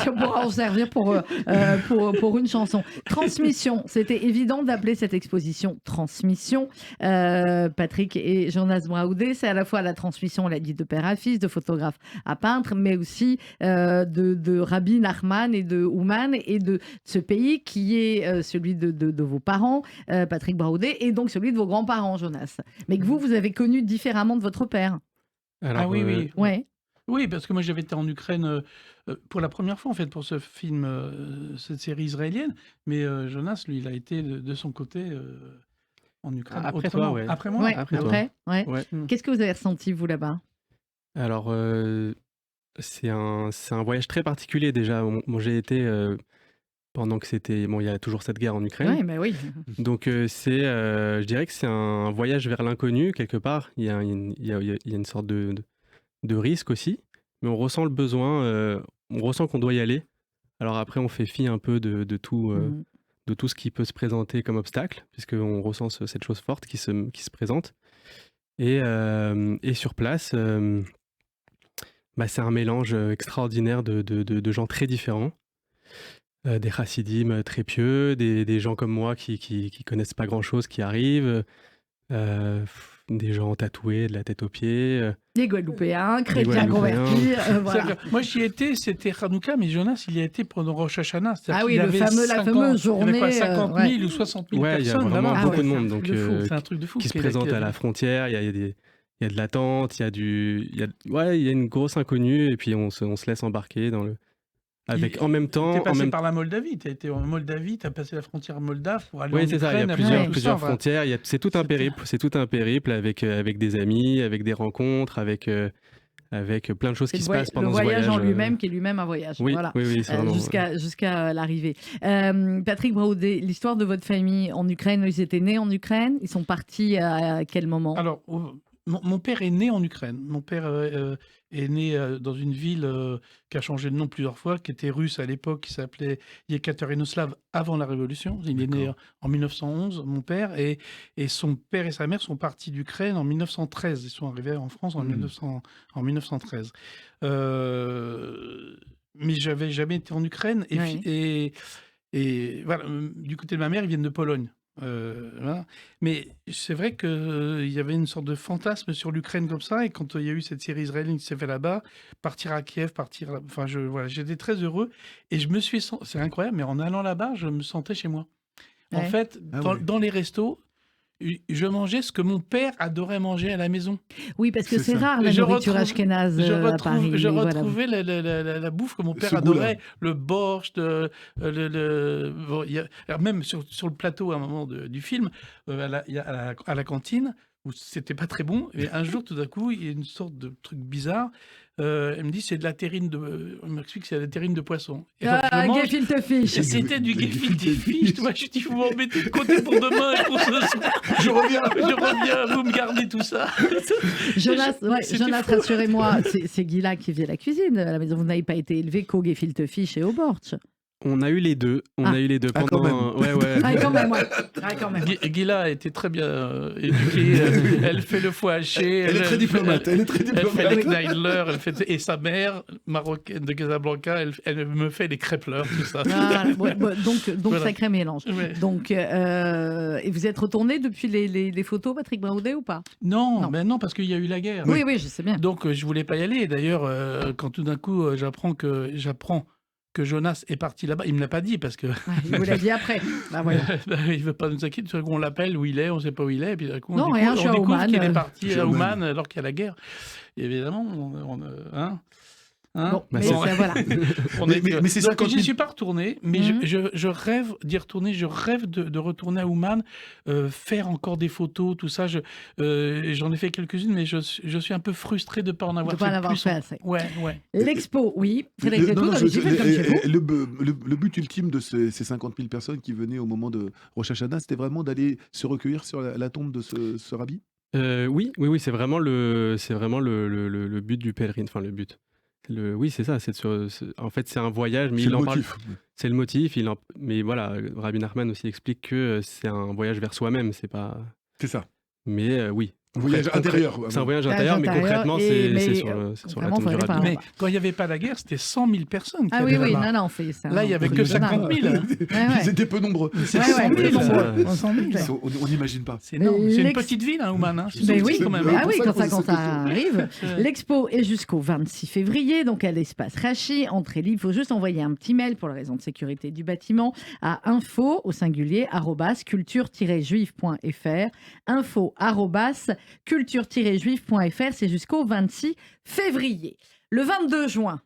on pourra en servir pour une chanson. Transmission, c'était évident d'appeler cette exposition Transmission. Patrick et Jonas Braudé, c'est à la fois la transmission, on l'a dit, de père à fils, de photographe à peintre, mais aussi de Rabbi Nachman et de Ouman et de ce pays qui est celui de vos parents, Patrick Braudé, et donc celui de vos grands-parents, Jonas. Mais que vous avez connu différemment de votre père. Alors, Ah oui. Ouais. Oui, parce que moi j'avais été en Ukraine pour la première fois en fait pour ce film, cette série israélienne. Mais Jonas, lui, il a été de son côté en Ukraine. Après autrement. toi, ouais. Après moi. Ouais, après toi. après, ouais. Ouais. Qu'est-ce que vous avez ressenti, vous, là-bas? Alors, c'est un voyage très particulier déjà. Bon, j'ai été pendant que c'était... Bon, il y a toujours cette guerre en Ukraine. Oui, mais oui. Donc, je dirais que c'est un voyage vers l'inconnu, quelque part. Il y a une sorte de risque aussi. Mais on ressent le besoin, on ressent qu'on doit y aller. Alors après, on fait fi un peu de tout ce qui peut se présenter comme obstacle, puisqu'on ressent cette chose forte qui se présente. Et sur place... c'est un mélange extraordinaire de gens très différents. Des chassidim très pieux, des gens comme moi qui connaissent pas grand-chose qui arrivent, des gens tatoués de la tête aux pieds. Des Guadeloupéens, chrétiens Guadeloupéens. convertis, voilà. C'est-à-dire que moi j'y étais, c'était Hanouka, mais Jonas il y a été pendant Rosh Hashanah. C'est-à-dire Ah oui, qu'il y la avait fameuse journée. Il y avait quoi, 50 000 ouais. ou 60 000 Ouais, il y a personnes vraiment là-bas. beaucoup ouais, de c'est un monde truc donc, de fou, C'est un truc de fou. qui se présentent à la frontière. Il y a il y a de l'attente, il y a une grosse inconnue et puis on se laisse embarquer avec en même Tu es temps, passé par la Moldavie, tu as été en Moldavie, tu as passé la frontière moldave pour aller en oui, c'est ça, il y Ukraine. a après ouais. tout plusieurs ça, voilà. frontières, c'est tout un C'était- périple, avec des amis, avec des rencontres, avec plein de choses C'est qui le, se passent le pendant ce voyage voyage. en lui-même qui est lui-même un voyage. Oui, Voilà. oui, c'est vraiment. Jusqu'à l'arrivée. Patrick Braoudet, l'histoire de votre famille en Ukraine, ils étaient nés en Ukraine, ils sont partis à quel moment? Alors, mon père est né en Ukraine. Mon père est né dans une ville qui a changé de nom plusieurs fois, qui était russe à l'époque, qui s'appelait Yekaterinouslav avant la Révolution. Il est né D'accord. en 1911, mon père, et son père et sa mère sont partis d'Ukraine en 1913. Ils sont arrivés en France en 1913. Mais j'avais jamais été en Ukraine. Ouais. Et voilà, du côté de ma mère, ils viennent de Pologne. Voilà. Mais c'est vrai qu'il y avait une sorte de fantasme sur l'Ukraine comme ça. Et quand il y a eu cette série israélienne qui s'est faite là-bas, partir à Kiev, enfin, voilà, j'étais très heureux. Et je me suis c'est incroyable, mais en allant là-bas, je me sentais chez moi. En Ouais. fait, Ah ouais. dans les restos, je mangeais ce que mon père adorait manger à la maison. Oui, parce que C'est c'est ça. rare la Je nourriture retrouve- ashkénaze à Paris. Je mais voilà. retrouvais la bouffe que mon père Ce goût-là. adorait, le borscht, bon, alors même sur le plateau à un moment du film, à la cantine, où c'était pas très bon, et un jour tout d'un coup, il y a une sorte de truc bizarre. Elle me dit c'est de la terrine on m'explique que c'est de la terrine de poisson. Et donc, je mange, Gefilte fish. et c'était du gefilte fish. Tu vois, je dis, vous m'embêtez de côté pour demain et pour ce soir. Je reviens. Je reviens, vous me gardez tout ça. Jonas, C'était Jonas, fou. rassurez-moi, c'est Guilla qui faisait la cuisine à la maison. Vous n'avez pas été élevé qu'au gefilte fish et au bortsch. On a eu les deux. On Ah. a eu les deux Ah, quand pendant. Ouais, ouais. Ah, quand même, ouais. Ah, quand même. Guilla a été très bien éduquée. Elle fait le foie haché. Elle est très diplomate. Elle est très Elle fait les diplomate. Kneidler, et sa mère, marocaine de Casablanca, elle me fait les crêpes-leurs, tout ça. Ah, donc Voilà. sacré mélange. Ouais. Donc, et vous êtes retourné depuis les photos, Patrick Braoudet, ou pas? Non, Non. mais non, parce qu'il y a eu la guerre. Oui, oui, je sais bien. Donc, je voulais pas y aller. D'ailleurs, quand tout d'un coup, j'apprends que Jonas est parti là-bas, il me l'a pas dit parce que Ouais, il vous l'a dit après. Bah, voilà. il veut pas nous inquiéter. Tout d'un coup, on l'appelle où il est, on sait pas où il est, et puis d'un coup, Non, rien, je suis on à découvre Ouman, qu'il est parti je suis à à Ouman. Ouman alors qu'il y a la guerre. Et évidemment, hein. Bon, mais Bon, ça, voilà. On Mais- est- mais c'est ça donc, quand j'y il- suis pas retourné, mais Mhm. je rêve d'y retourner. Je rêve de retourner à Ouman, faire encore des photos, tout ça. J'en ai fait quelques-unes, mais je suis un peu frustré de pas en avoir De pas en fait avoir plus. fait assez. Ouais. L'expo, oui. Frédéric Non, Zetou, non, comme ici, faites comme chez vous. le but ultime de ces 50 000 personnes qui venaient au moment de Rosh Hashanah, c'était vraiment d'aller se recueillir sur la tombe de ce rabbi. Oui, c'est vraiment le but du pèlerin. Enfin, le but. Oui, c'est ça. En fait, c'est un voyage, mais C'est il le en parle. motif. C'est le motif. Mais voilà, Rabbi Nachman aussi explique que c'est un voyage vers soi-même. C'est pas. C'est ça. Mais oui. Un voyage intérieur. C'est un voyage Voyage intérieur, mais intérieur, concrètement, mais, c'est sur la concrètement, tombe du faudrait rabbi. pas- Mais quand il n'y avait pas la guerre, c'était 100 000 personnes qui Ah oui, allaient oui, là-bas. non, c'est ça. Là, il y avait que c'est 50 000. hein. Ouais. Ils étaient peu nombreux. C'est Ouais, 100 ouais, 000 mais nombreux. bon, 100 000. On n'imagine pas. C'est énorme. C'est une L'ex- petite ville, hein, Ouman. Hein. C'est Ben tout oui, petit quand même. Ouais, ah oui, pour ça quand qu'on ça pose cette arrive. Ouais. L'expo est jusqu'au 26 février, donc à l'espace Rachi, entrée libre. Il faut juste envoyer un petit mail pour la raison de sécurité du bâtiment à info au singulier @culture-juif.fr. Info @culture-juif.fr. C'est jusqu'au 26 février. Le 22 juin,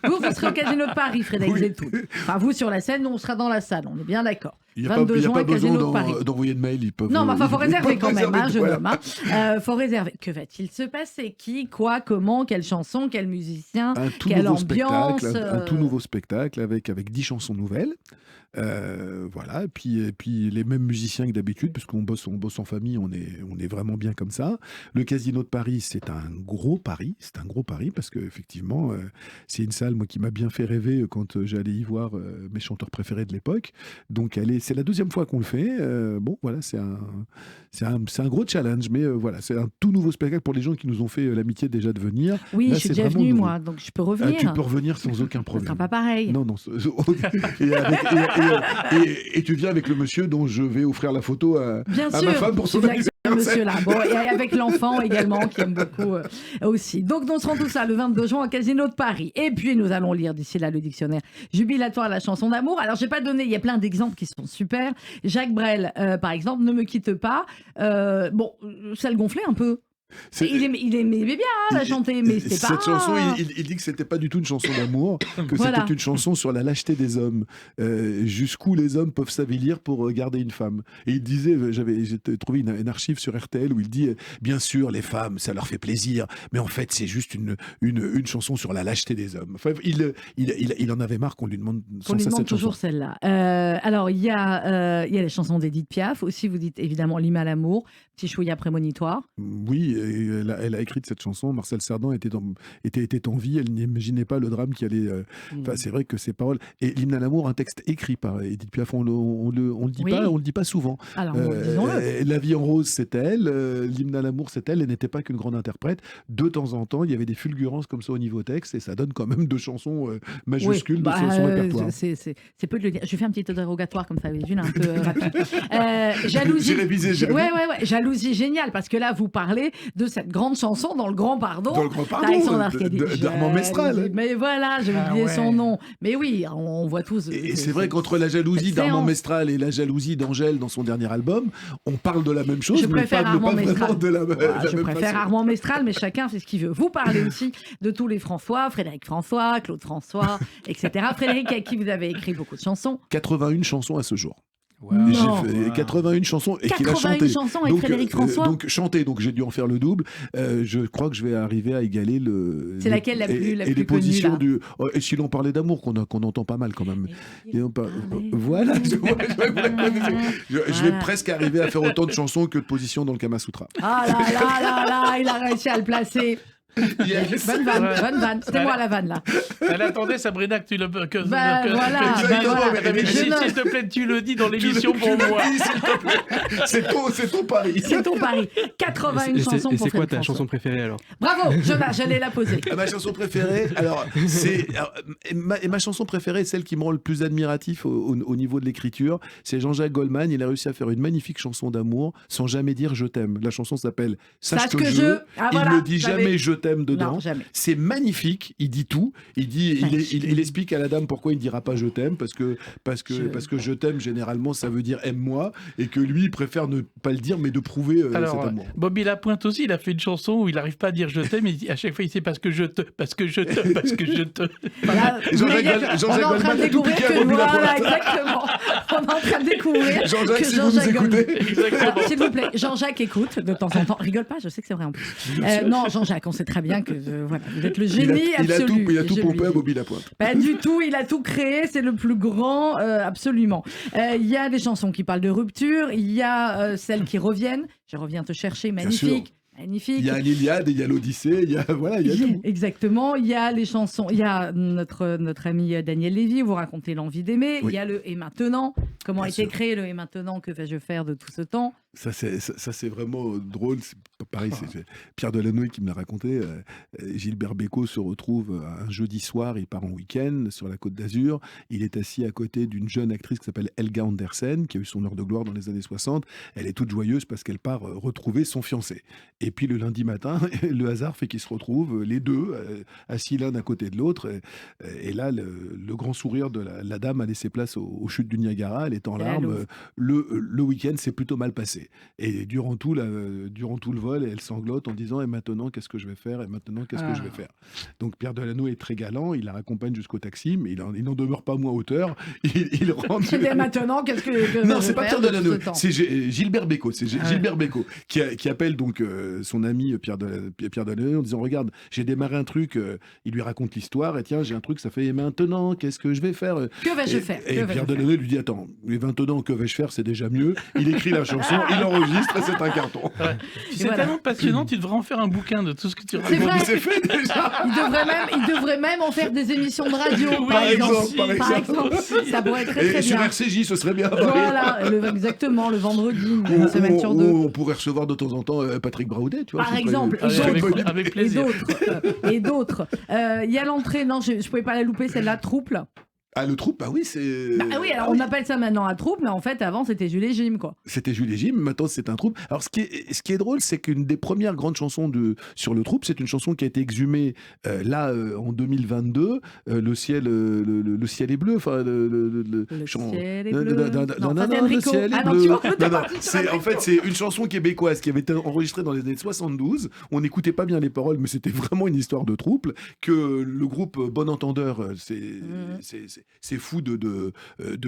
vous serez au Casino de Paris, Frédéric Oui. Zetou. Enfin, vous sur la scène, nous on sera dans la salle, on est bien d'accord. Il n'y 22 a juin, pas besoin Casino de Paris. d'envoyer de mail. Ils peuvent, Non, mais enfin, faut ils réserver peuvent quand même, hein, réserver, jeune voilà. homme. Hein. Faut réserver. Que va-t-il se passer? Qui, quoi, comment, quelle chanson, quel musicien? Un tout Quelle nouveau ambiance, spectacle, un tout nouveau spectacle avec 10 chansons nouvelles. Voilà, et puis les mêmes musiciens que d'habitude, parce qu'on bosse en famille, on est vraiment bien comme ça. Le Casino de Paris, c'est un gros pari, parce que effectivement, c'est une salle moi qui m'a bien fait rêver quand j'allais y voir mes chanteurs préférés de l'époque. Donc c'est la deuxième fois qu'on le fait. Bon, voilà, c'est un gros challenge, mais voilà, c'est un tout nouveau spectacle pour les gens qui nous ont fait l'amitié déjà de venir. Oui, Là, je suis c'est déjà vraiment venue, nouveau. moi, donc je peux Ah, revenir. tu peux revenir sans aucun Ça problème. sera pas pareil. Non, non. Et tu viens avec le monsieur dont je vais offrir la photo à Bien ma sûr, femme pour son je viens avec ce anniversaire. monsieur-là. Bon, et avec l'enfant également, qui aime beaucoup aussi. Donc, nous serons tous là le 22 juin au Casino de Paris. Et puis, nous allons lire d'ici là le dictionnaire jubilatoire à la chanson d'amour. Alors, j'ai pas donné, il y a plein d'exemples qui sont super. Jacques Brel, par exemple, Ne me quitte pas. Bon, ça le gonflait un peu. Il aimait bien la chanter, mais c'était pas... Cette chanson, il dit que c'était pas du tout une chanson d'amour, que Voilà. c'était une chanson sur la lâcheté des hommes. Jusqu'où les hommes peuvent s'avilir pour garder une femme. Et il disait, j'ai trouvé une archive sur RTL où il dit, bien sûr, les femmes, ça leur fait plaisir, mais en fait, c'est juste une chanson sur la lâcheté des hommes. Enfin, il en avait marre qu'on lui demande On lui demande toujours celle-là. Alors, il y a les chansons d'Edith Piaf. Aussi, vous dites évidemment l'hymne à l'amour, Petit chouïa prémonitoire. Oui, elle a écrit cette chanson. Marcel Cerdan était en vie. Elle n'imaginait pas le drame qui allait. Enfin, c'est vrai que ces paroles. Et l'hymne à l'amour, un texte écrit par Edith Piaf. On le dit pas souvent. Alors, disons-le. La vie en rose, c'était elle. L'hymne à l'amour, c'était elle. Elle n'était pas qu'une grande interprète. De temps en temps, il y avait des fulgurances comme ça au niveau texte, et ça donne quand même 2 chansons majuscules de son répertoire. C'est peu de le dire. Je fais un petit interrogatoire comme ça, Jules, un peu rapide. Jalousie. J'ai révisé. Ouais. Jalousie géniale, parce que là, vous parlez de cette grande chanson dans le Grand Pardon. Dans le Grand Pardon, d'Alexandre Arcadi. d'Armand Mestral. Mais voilà, j'ai oublié son nom. Mais oui, on voit tous. Et c'est vrai qu'entre la jalousie d'Armand Mestral et la jalousie d'Angèle dans son dernier album, on parle de la même chose, mais pas vraiment de la même façon. Je préfère Armand Mestral, mais chacun fait ce qu'il veut. Vous parlez aussi de tous les François, Frédéric François, Claude François, etc. Frédéric, à qui vous avez écrit beaucoup de chansons. 81 chansons à ce jour. Wow. J'ai fait 81 chansons et qu'il a chanté. 81 chansons avec Frédéric François. Donc chanté, donc j'ai dû en faire le double. Je crois que je vais arriver à égaler C'est laquelle la plus et les connue, positions là du. Et si l'on parlait d'amour, qu'on entend pas mal quand même. Voilà. Je vais presque arriver à faire autant de chansons que de positions dans le Kama Sutra. Ah là, il a réussi à le placer. Yes. Bonne vanne. C'était moi la vanne là. Elle attendait, Sabrina, que tu le... voilà. S'il te plaît, tu le dis dans l'émission pour moi. C'est ton pari. C'est ton pari. 81 chansons pour Et c'est quoi Frédéric ta François. chanson préférée alors? Bravo, j'allais la poser. Ma chanson préférée, ma chanson préférée, celle qui me rend le plus admiratif au niveau de l'écriture, c'est Jean-Jacques Goldman. Il a réussi à faire une magnifique chanson d'amour sans jamais dire je t'aime. La chanson s'appelle Sache que je. Il ne dit jamais je t'aime dedans. Non, jamais. C'est magnifique. Il dit tout. Il explique à la dame pourquoi il ne dira pas je t'aime, parce que je t'aime généralement ça veut dire aime-moi, et que lui il préfère ne pas le dire mais de prouver cet amour. Bobby Lapointe aussi, il a fait une chanson où il n'arrive pas à dire je t'aime, et à chaque fois il dit parce que je te. Voilà, Jean-Jacques Goldman a tout piqué à Bobby Lapointe. Voilà, exactement. On est en train de découvrir Jean-Jacques, que si vous nous écoutez. Alors, s'il vous plaît, Jean-Jacques écoute de temps en temps. Rigole pas, je sais que c'est vrai en plus. Non, Jean-Jacques, on sait très bien que voilà, vous êtes le génie absolu. Il a tout pompé à Bobby Lapointe. Pas du tout, il a tout créé, c'est le plus grand, absolument. Il y a des chansons qui parlent de rupture, il y a celles qui reviennent. Je reviens te chercher, magnifique. Magnifique. Il y a l'Iliade, il y a l'Odyssée, il y a tout. Exactement. Il y a les chansons. Il y a notre ami Daniel Lévy, vous racontez l'envie d'aimer. Oui. Il y a le Et maintenant. Comment a été sûr. créé le Et maintenant, que vais-je faire de tout ce temps? Ça, c'est vraiment drôle. C'est pareil, c'est Pierre Delanoë qui me l'a raconté. Gilbert Bécaud se retrouve un jeudi soir, il part en week-end sur la Côte d'Azur. Il est assis à côté d'une jeune actrice qui s'appelle Helga Andersen, qui a eu son heure de gloire dans les années 60. Elle est toute joyeuse parce qu'elle part retrouver son fiancé. Et puis le lundi matin, le hasard fait qu'ils se retrouvent les deux, assis l'un à côté de l'autre. Et là, le grand sourire de la dame a laissé place aux chutes du Niagara. Elle est en larmes. Le week-end s'est plutôt mal passé. Et durant tout le vol, elle sanglote en disant « Et maintenant, qu'est-ce que je vais faire? Et maintenant, qu'est-ce que je vais faire ?» Donc Pierre Delanoë est très galant. Il la raccompagne jusqu'au taxi, mais il n'en demeure pas moins à hauteur. Il rentre... Et maintenant, qu'est-ce que Non, je c'est vais pas faire Pierre de tout Delanoë. ce temps? C'est Gilbert Bécaud. C'est Gilbert Bécaud qui appelle donc son ami Pierre Delanoë en disant « Regarde, j'ai démarré un truc. » Il lui raconte l'histoire. Et tiens, j'ai un truc, ça fait « Et maintenant, qu'est-ce que je vais faire ?» Que vais-je faire? Et Pierre Delanoë lui dit « Attends, mais maintenant, que vais-je faire? C'est déjà mieux. » Il écrit la chanson, il enregistre et c'est un carton. Ouais. C'est voilà. tellement passionnant, tu devrais en faire un bouquin de tout ce que tu C'est racontes. vrai. C'est fait déjà. Il devrait même en faire des émissions de radio, Oui, par par exemple. Ça pourrait être très Et sur bien. RCJ, ce serait bien. Voilà, exactement, le vendredi, une semaine sur deux. On pourrait recevoir de temps en temps Patrick Braoudet, tu vois. Par ce serait- exemple, ce serait Avec, une bonne- avec Et plaisir. d'autres. Il y a l'entrée, non, je ne pouvais pas la louper, celle-là, Trouble. Ah, le troupe, bah oui, c'est. Bah oui, alors on appelle ça maintenant un troupe, mais en fait, avant, c'était Jules et Jim, quoi. C'était Jules et Jim, maintenant c'est un troupe. Alors ce qui est drôle, c'est qu'une des premières grandes chansons sur le troupe, c'est une chanson qui a été exhumée en 2022. Le ciel est bleu. Enfin, Le ciel est bleu. Non, ça, c'est le Enrico. ciel est Ah non, bleu. tu vois, t'es Non, parti sur en Enrico. fait, c'est une chanson québécoise qui avait été enregistrée dans les années 72. On n'écoutait pas bien les paroles, mais c'était vraiment une histoire de troupe. Que le groupe Bon Entendeur, c'est fou de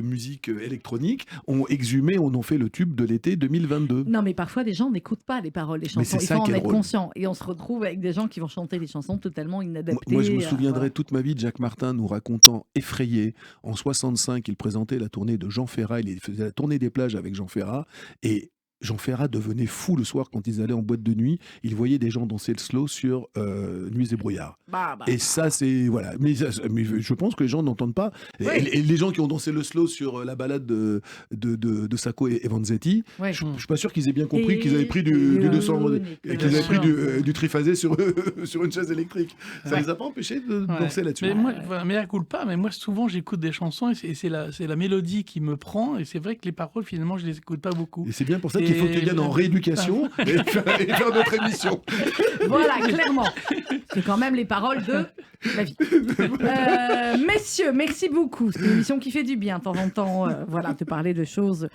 musique électronique, ont exhumé, on en fait le tube de l'été 2022. Non, mais parfois, les gens n'écoutent pas les paroles des Mais chansons. c'est Il ça faut en qui est être drôle. conscient. Et on se retrouve avec des gens qui vont chanter des chansons totalement inadaptées. Moi, je me souviendrai voilà. toute ma vie de Jacques Martin nous racontant, effrayé, en 65, il présentait la tournée de Jean Ferrat, il faisait la tournée des plages avec Jean Ferrat, et Jean Ferrat devenait fou le soir quand ils allaient en boîte de nuit, il voyait des gens danser le slow sur Nuits et brouillards. Et ça, c'est... Voilà. Mais je pense que les gens n'entendent pas. Oui. Et les gens qui ont dansé le slow sur la balade de Sacco et Vanzetti, Ouais. je suis pas sûr qu'ils aient bien compris Et qu'ils avaient pris du Nicolas. 200... et qu'ils avaient pris du triphasé sur une chaise électrique. Ça Ouais. les a pas empêchés de Ouais. danser là-dessus. Mais moi, voilà, mea culpa, mais moi souvent j'écoute des chansons et c'est la mélodie qui me prend et c'est vrai que les paroles finalement je les écoute pas beaucoup. Et c'est bien pour ça qu'il faut que tu viennes en rééducation et faire notre émission. Voilà, clairement. C'est quand même les paroles de la vie. Messieurs, merci beaucoup. C'est une émission qui fait du bien de temps en temps, voilà, de parler de choses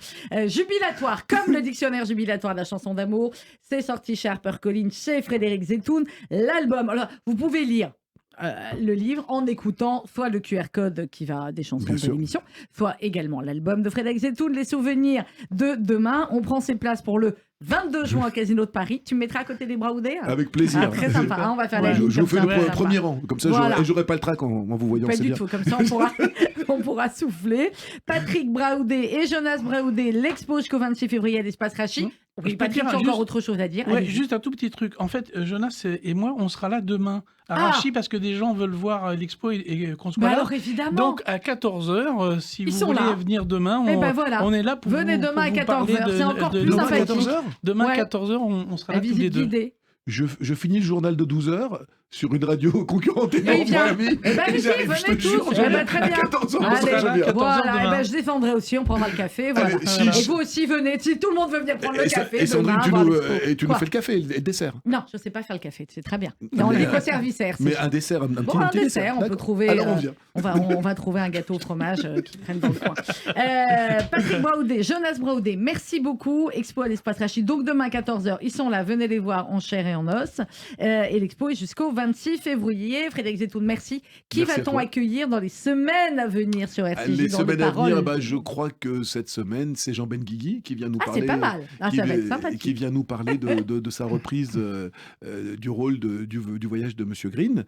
jubilatoires, comme le dictionnaire jubilatoire de la chanson d'amour. C'est sorti chez HarperCollins, chez Frédéric Zetoun. L'album, alors, vous pouvez lire le livre en écoutant soit le QR code qui va des chansons Bien de sûr. l'émission, soit également l'album de Frédéric Zetoun, les souvenirs de demain. On prend ses places pour le 22 juin au Casino de Paris. Tu me mettras à côté des Braoudés hein. Avec plaisir. Ah, très sympa, hein, on va faire la Je ligne vous comme fais ça, le très sympa. premier rang, comme ça Voilà. j'aurai pas le trac en vous voyant. Pas c'est du bien. tout, comme ça on pourra souffler. Patrick Braoudé et Jonas Braoudé, l'expo jusqu'au 26 février à l'Espace Rachi. Oui, Je peux Patrick, dire tu as juste- encore autre chose à dire. Ouais, Allez-y. juste un tout petit truc. En fait, Jonas et moi, on sera là demain à Ah. Rachy parce que des gens veulent voir l'expo et qu'on soit Bah là. alors évidemment. Donc à 14h, si Ils vous sont voulez là. venir demain, Eh ben voilà. on est là pour Venez vous, demain pour à vous 14h, parler c'est encore plus nos- Demain à sympathique. 14h Demain Ouais. à 14h, on sera La là tous les visite deux. guidée. Je finis le journal de 12h sur une radio concurrente Et il vient. Miami. Eh ben, Et allez-y, j'arrive, je venez te jure, tous. j'arrive Eh ben, très à bien. 14h, on Allez, sera voilà, bien. 14h voilà, demain. eh ben, je descendrai aussi, on prendra le café. Voilà. Allez, chiche. Et vous aussi, venez. Si tout le monde veut venir prendre le café, Et Sandrine, demain, tu voir nous, l'expo. et tu nous Quoi fais le café et le dessert. Non, je ne sais pas faire le café, c'est très bien. Mais, En libre-service, Mais un dessert, un Bon, petit un petit dessert, on peut D'accord. trouver. Alors on vient. On va trouver un gâteau au fromage qui traîne dans le coin. Patrick Braoudé, Jonas Braoudé, merci beaucoup. Expo à l'Espace Rachi. Donc demain 14h, ils sont là. Venez les voir en chair et en os. Et l'expo est jusqu'au 26 février. Frédéric Zetoun, merci. Qui Merci à va-t-on toi. accueillir dans les semaines à venir sur RCJ Les dans semaines à paroles venir, je crois que cette semaine, c'est Jean Benguigui qui vient nous Ah, parler. c'est pas mal. Ah, qui ça va être vient- sympathique. Qui vient nous parler de sa reprise du rôle du voyage de Monsieur Green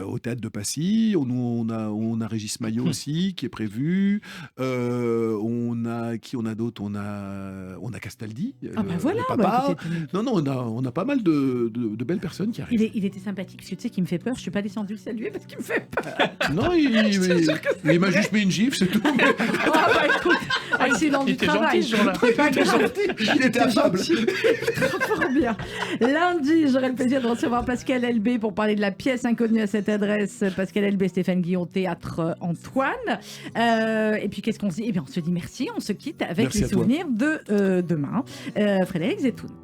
au théâtre de Passy. On a Régis Maillot aussi qui est prévu. On a d'autres. On a Castaldi. Ah bah le voilà. papa. bah, écoutez, Non, on a pas mal de belles personnes qui arrivent. il était sympathique. Parce que tu sais qu'il me fait peur. Je suis pas descendue le saluer parce qu'il me fait peur. Non, il m'a juste mis une gifle, c'est tout. Ah bah écoute, accident Il du était travail. gentil, ce jour-là. C'est pas grave. Il était affable. Gentil. Fort bien. Lundi, j'aurai le plaisir de recevoir Pascal Elbé pour parler de la pièce inconnue à cette adresse. Pascal Elbé, Stéphane Guillon, Théâtre Antoine. Et puis qu'est-ce qu'on se dit ? Eh bien, on se dit merci. On se quitte avec Merci les à toi. souvenirs de demain. Frédéric Zetoun.